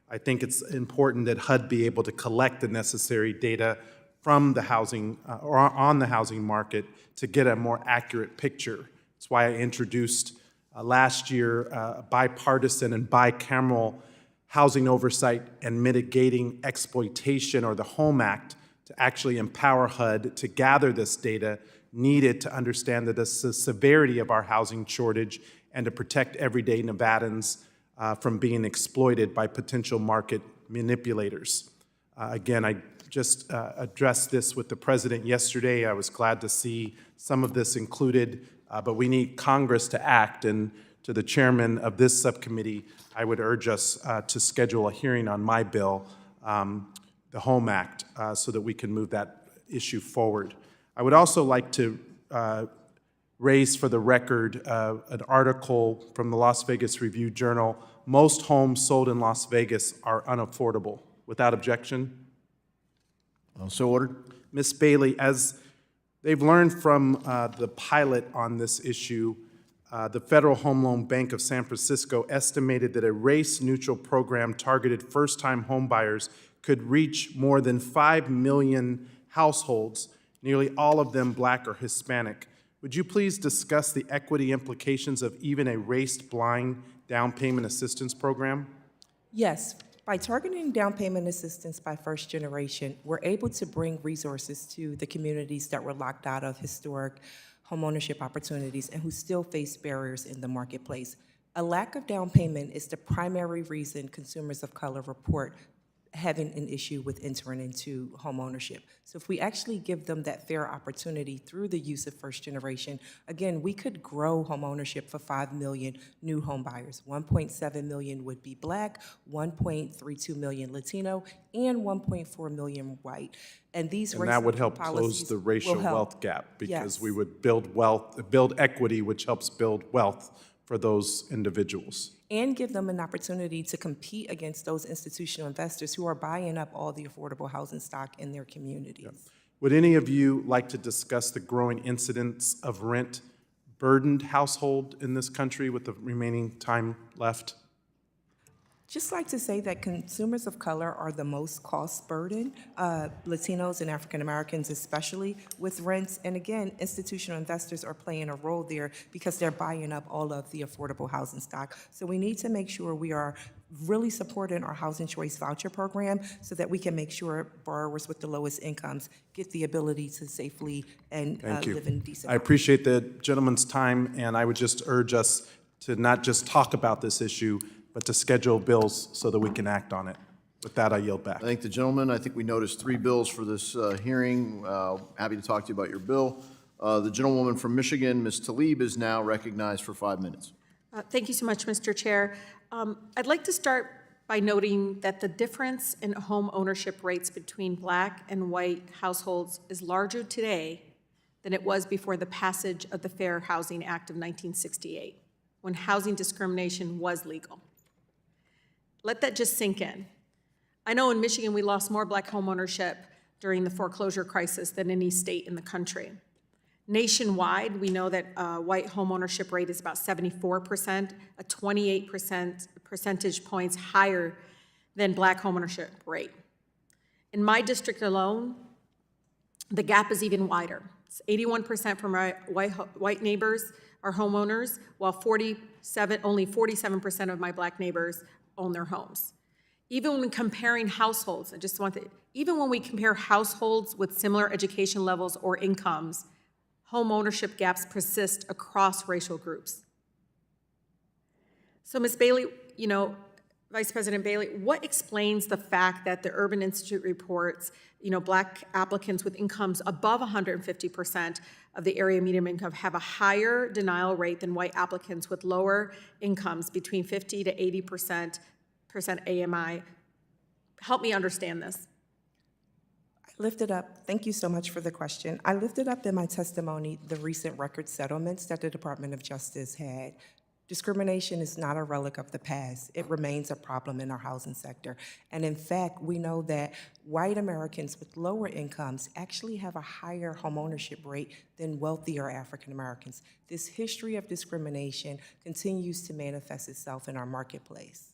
I think it's important that HUD be able to collect the necessary data from the housing or on the housing market to get a more accurate picture. It's why I introduced last year a bipartisan and bicameral housing oversight and mitigating exploitation, or the HOME Act, to actually empower HUD to gather this data needed to understand the severity of our housing shortage and to protect everyday Nevadans from being exploited by potential market manipulators. Again, I just addressed this with the president yesterday. I was glad to see some of this included, but we need Congress to act. And to the chairman of this subcommittee, I would urge us to schedule a hearing on my bill, the Home Act, so that we can move that issue forward. I would also like to raise for the record an article from the Las Vegas Review-Journal. Most homes sold in Las Vegas are unaffordable. Without objection? So ordered. Ms. Bailey, as they've learned from the pilot on this issue, the Federal Home Loan Bank of San Francisco estimated that a race-neutral program targeted first-time homebuyers could reach more than 5 million households, nearly all of them Black or Hispanic. Would you please discuss the equity implications of even a race-blind down payment assistance program? Yes. By targeting down payment assistance by first generation, we're able to bring resources to the communities that were locked out of historic homeownership opportunities and who still face barriers in the marketplace. A lack of down payment is the primary reason consumers of color report having an issue with entering into homeownership. So if we actually give them that fair opportunity through the use of first generation, again, we could grow homeownership for 5 million new home buyers. 1.7 million would be Black, 1.32 million Latino, and 1.4 million white. And these And that would help close the racial wealth gap, because we would build equity, which helps build wealth for those individuals. And give them an opportunity to compete against those institutional investors who are buying up all the affordable housing stock in their communities. Yep. Would any of you like to discuss the growing incidence of rent-burdened household in this country with the remaining time left? Just like to say that consumers of color are the most cost burdened, Latinos and African Americans especially, with rents. And again, institutional investors are playing a role there because they're buying up all of the affordable housing stock. So we need to make sure we are really supporting our Housing Choice Voucher Program so that we can make sure borrowers with the lowest incomes get the ability to safely and live in decent. I appreciate the gentleman's time, and I would just urge us to not just talk about this issue, but to schedule bills so that we can act on it. With that, I yield back. I thank the gentleman. I think we noticed 3 bills for this hearing. Happy to talk to you about your bill. The gentlewoman from Michigan, Ms. Tlaib, is now recognized for 5 minutes. Thank you so much, Mr. Chair. I'd like to start by noting that the difference in home ownership rates between Black and white households is larger today than it was before the passage of the Fair Housing Act of 1968, when housing discrimination was legal. Let that just sink in. I know in Michigan we lost more Black homeownership during the foreclosure crisis than any state in the country. Nationwide, we know that white homeownership rate is about 74%, a 28 percentage points higher than Black homeownership rate. In my district alone, the gap is even wider. It's 81% from my white neighbors are homeowners, while only 47% of my Black neighbors own their homes. Even when comparing households, even when we compare households with similar education levels or incomes, home ownership gaps persist across racial groups. So Ms. Bailey, Vice President Bailey, what explains the fact that the Urban Institute reports, Black applicants with incomes above 150% of the area median income have a higher denial rate than white applicants with lower incomes between 50 to 80% AMI? Help me understand this. Thank you so much for the question. I lifted up in my testimony the recent record settlements that the Department of Justice had. Discrimination is not a relic of the past. It remains a problem in our housing sector. And in fact, we know that white Americans with lower incomes actually have a higher homeownership rate than wealthier African Americans. This history of discrimination continues to manifest itself in our marketplace.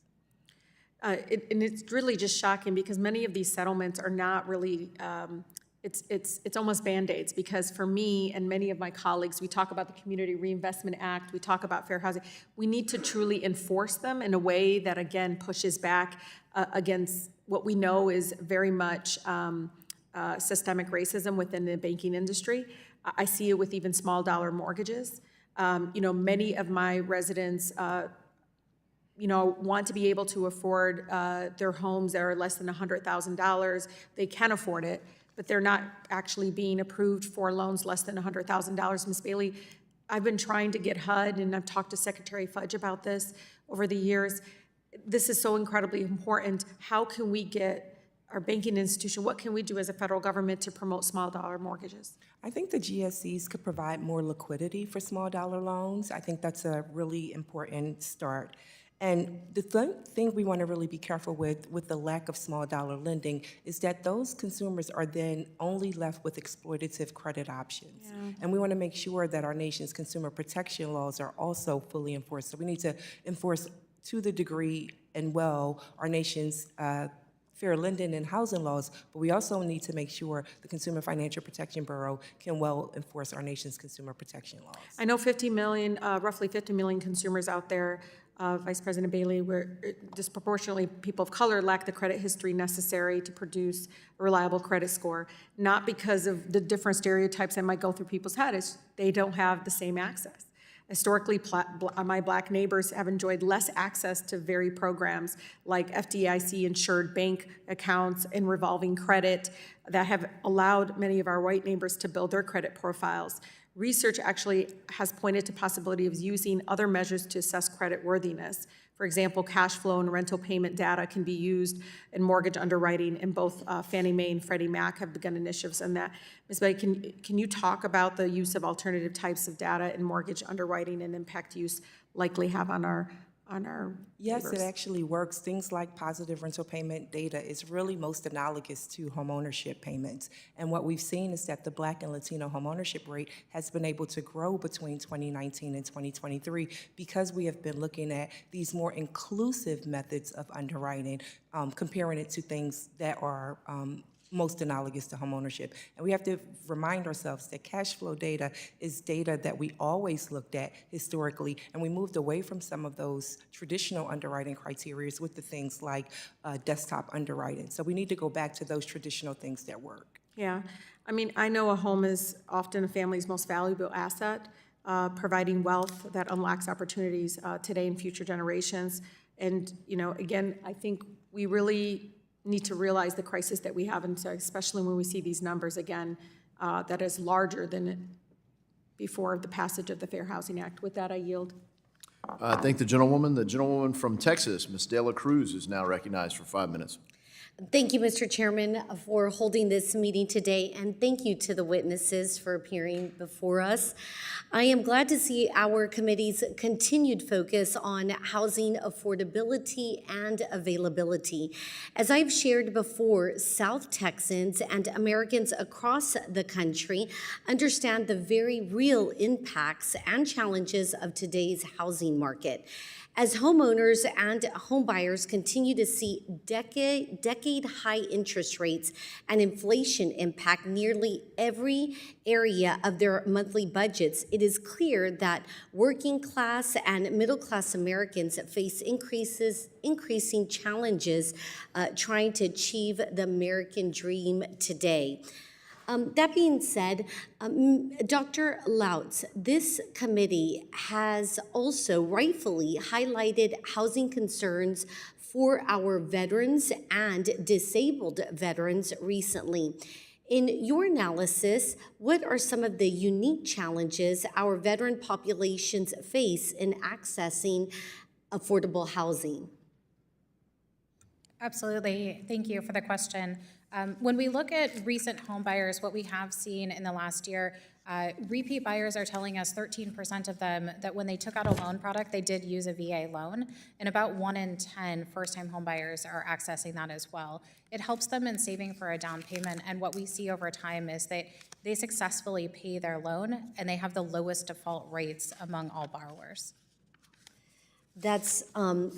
And it's really just shocking because many of these settlements are not really, it's almost Band-Aids, because for me and many of my colleagues, we talk about the Community Reinvestment Act, we talk about fair housing. We need to truly enforce them in a way that, again, pushes back against what we know is very much systemic racism within the banking industry. I see it with even small dollar mortgages. Many of my residents, want to be able to afford their homes that are less than $100,000. They can afford it, but they're not actually being approved for loans less than $100,000. Ms. Bailey, I've been trying to get HUD, and I've talked to Secretary Fudge about this over the years. This is so incredibly important. How can we get our banking institution, what can we do as a federal government to promote small dollar mortgages? I think the GSEs could provide more liquidity for small dollar loans. I think that's a really important start. And the thing we want to really be careful with the lack of small dollar lending is that those consumers are then only left with exploitative credit options. Yeah. And we want to make sure that our nation's consumer protection laws are also fully enforced. So we need to enforce to the degree and well our nation's fair lending and housing laws, but we also need to make sure the Consumer Financial Protection Bureau can well enforce our nation's consumer protection laws. I know 50 million, roughly 50 million consumers out there, Vice President Bailey, where disproportionately people of color lack the credit history necessary to produce a reliable credit score, not because of the different stereotypes that might go through people's heads, they don't have the same access. Historically, my Black neighbors have enjoyed less access to varied programs like FDIC-insured bank accounts and revolving credit that have allowed many of our white neighbors to build their credit profiles. Research actually has pointed to possibility of using other measures to assess credit worthiness. For example, cash flow and rental payment data can be used in mortgage underwriting, and both Fannie Mae and Freddie Mac have begun initiatives on that. Ms. Bailey, can you talk about the use of alternative types of data in mortgage underwriting and impact use likely have on our Yes, neighbors? it actually works. Things like positive rental payment data is really most analogous to homeownership payments. And what we've seen is that the Black and Latino homeownership rate has been able to grow between 2019 and 2023 because we have been looking at these more inclusive methods of underwriting, comparing it to things that are most analogous to homeownership. And we have to remind ourselves that cash flow data is data that we always looked at historically, and we moved away from some of those traditional underwriting criteria with the things like desktop underwriting. So we need to go back to those traditional things that work. Yeah, I mean, I know a home is often a family's most valuable asset, providing wealth that unlocks opportunities today and future generations. And, again, I think we really need to realize the crisis that we have, and so especially when we see these numbers again, that is larger than before the passage of the Fair Housing Act. With that, I yield. I thank the gentlewoman. The gentlewoman from Texas, Ms. De La Cruz, is now recognized for 5 minutes. Thank you, Mr. Chairman, for holding this meeting today, and thank you to the witnesses for appearing before us. I am glad to see our committee's continued focus on housing affordability and availability. As I've shared before, South Texans and Americans across the country understand the very real impacts and challenges of today's housing market. As homeowners and homebuyers continue to see decade-high interest rates and inflation impact nearly every area of their monthly budgets, it is clear that working class and middle class Americans face increasing challenges trying to achieve the American dream today. That being said, Dr. Lautz, this committee has also rightfully highlighted housing concerns for our veterans and disabled veterans recently. In your analysis, what are some of the unique challenges our veteran populations face in accessing affordable housing? Absolutely. Thank you for the question. When we look at recent home buyers, what we have seen in the last year, repeat buyers are telling us 13% of them that when they took out a loan product, they did use a VA loan, and about 1 in 10 first-time home buyers are accessing that as well. It helps them in saving for a down payment, and what we see over time is that they successfully pay their loan, and they have the lowest default rates among all borrowers. That's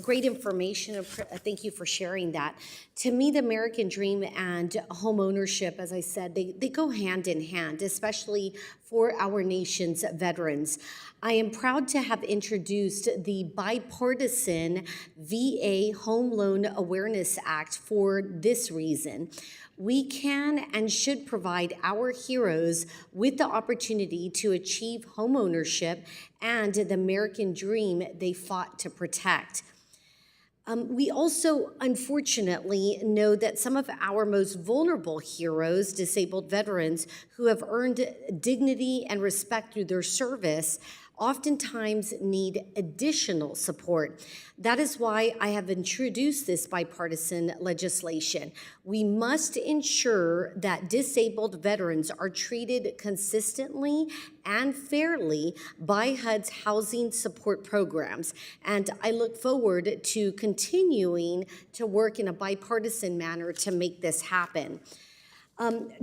great information. Thank you for sharing that. To me, the American dream and home ownership, as I said, they go hand in hand, especially for our nation's veterans. I am proud to have introduced the bipartisan VA Home Loan Awareness Act for this reason. We can and should provide our heroes with the opportunity to achieve homeownership and the American dream they fought to protect. We also, unfortunately, know that some of our most vulnerable heroes, disabled veterans who have earned dignity and respect through their service, oftentimes need additional support. That is why I have introduced this bipartisan legislation. We must ensure that disabled veterans are treated consistently and fairly by HUD's housing support programs. And I look forward to continuing to work in a bipartisan manner to make this happen.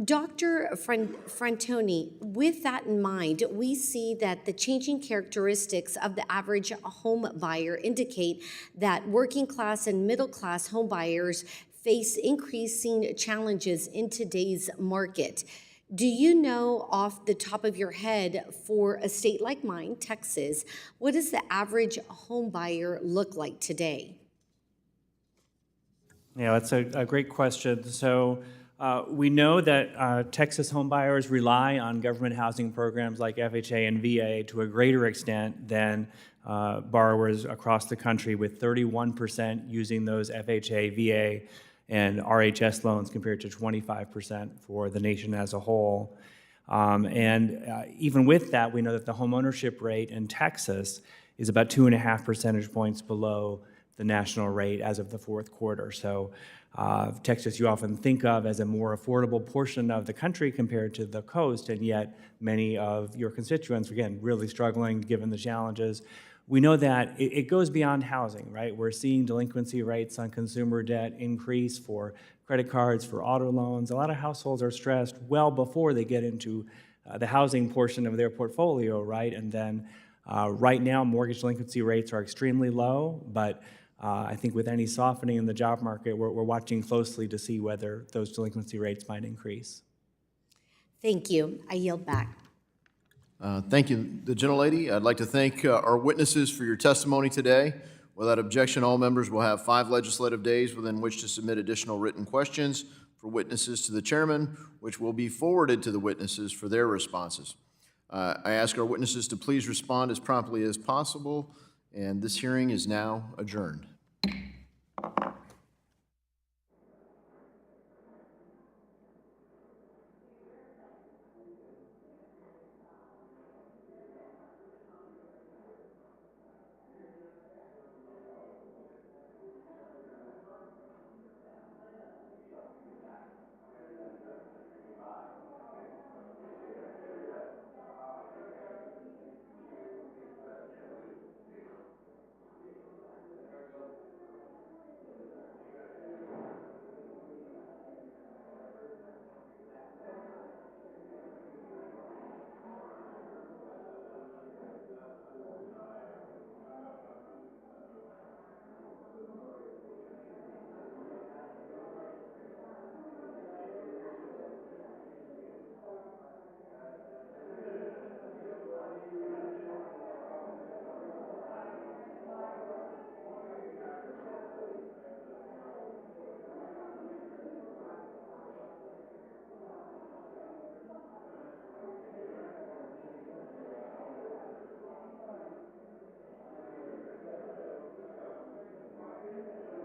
Dr. Frantoni, with that in mind, we see that the changing characteristics of the average home buyer indicate that working class and middle class home buyers face increasing challenges in today's market. Do you know off the top of your head, for a state like mine, Texas, what does the average home buyer look like today? Yeah, that's a great question. So we know that Texas homebuyers rely on government housing programs like FHA and VA to a greater extent than borrowers across the country, with 31% using those FHA, VA, and RHS loans compared to 25% for the nation as a whole. Even with that, we know that the homeownership rate in Texas is about 2.5 percentage points below the national rate as of the fourth quarter. So Texas you often think of as a more affordable portion of the country compared to the coast, and yet many of your constituents, again, really struggling given the challenges. We know that it goes beyond housing, right? We're seeing delinquency rates on consumer debt increase for credit cards, for auto loans. A lot of households are stressed well before they get into the housing portion of their portfolio, right? And then right now, mortgage delinquency rates are extremely low, but I think with any softening in the job market, we're watching closely to see whether those delinquency rates might increase. Thank you. I yield back. Thank you, the gentlelady. I'd like to thank our witnesses for your testimony today. Without objection, all members will have 5 legislative days within which to submit additional written questions for witnesses to the chairman, which will be forwarded to the witnesses for their responses. I ask our witnesses to please respond as promptly as possible, and this hearing is now adjourned.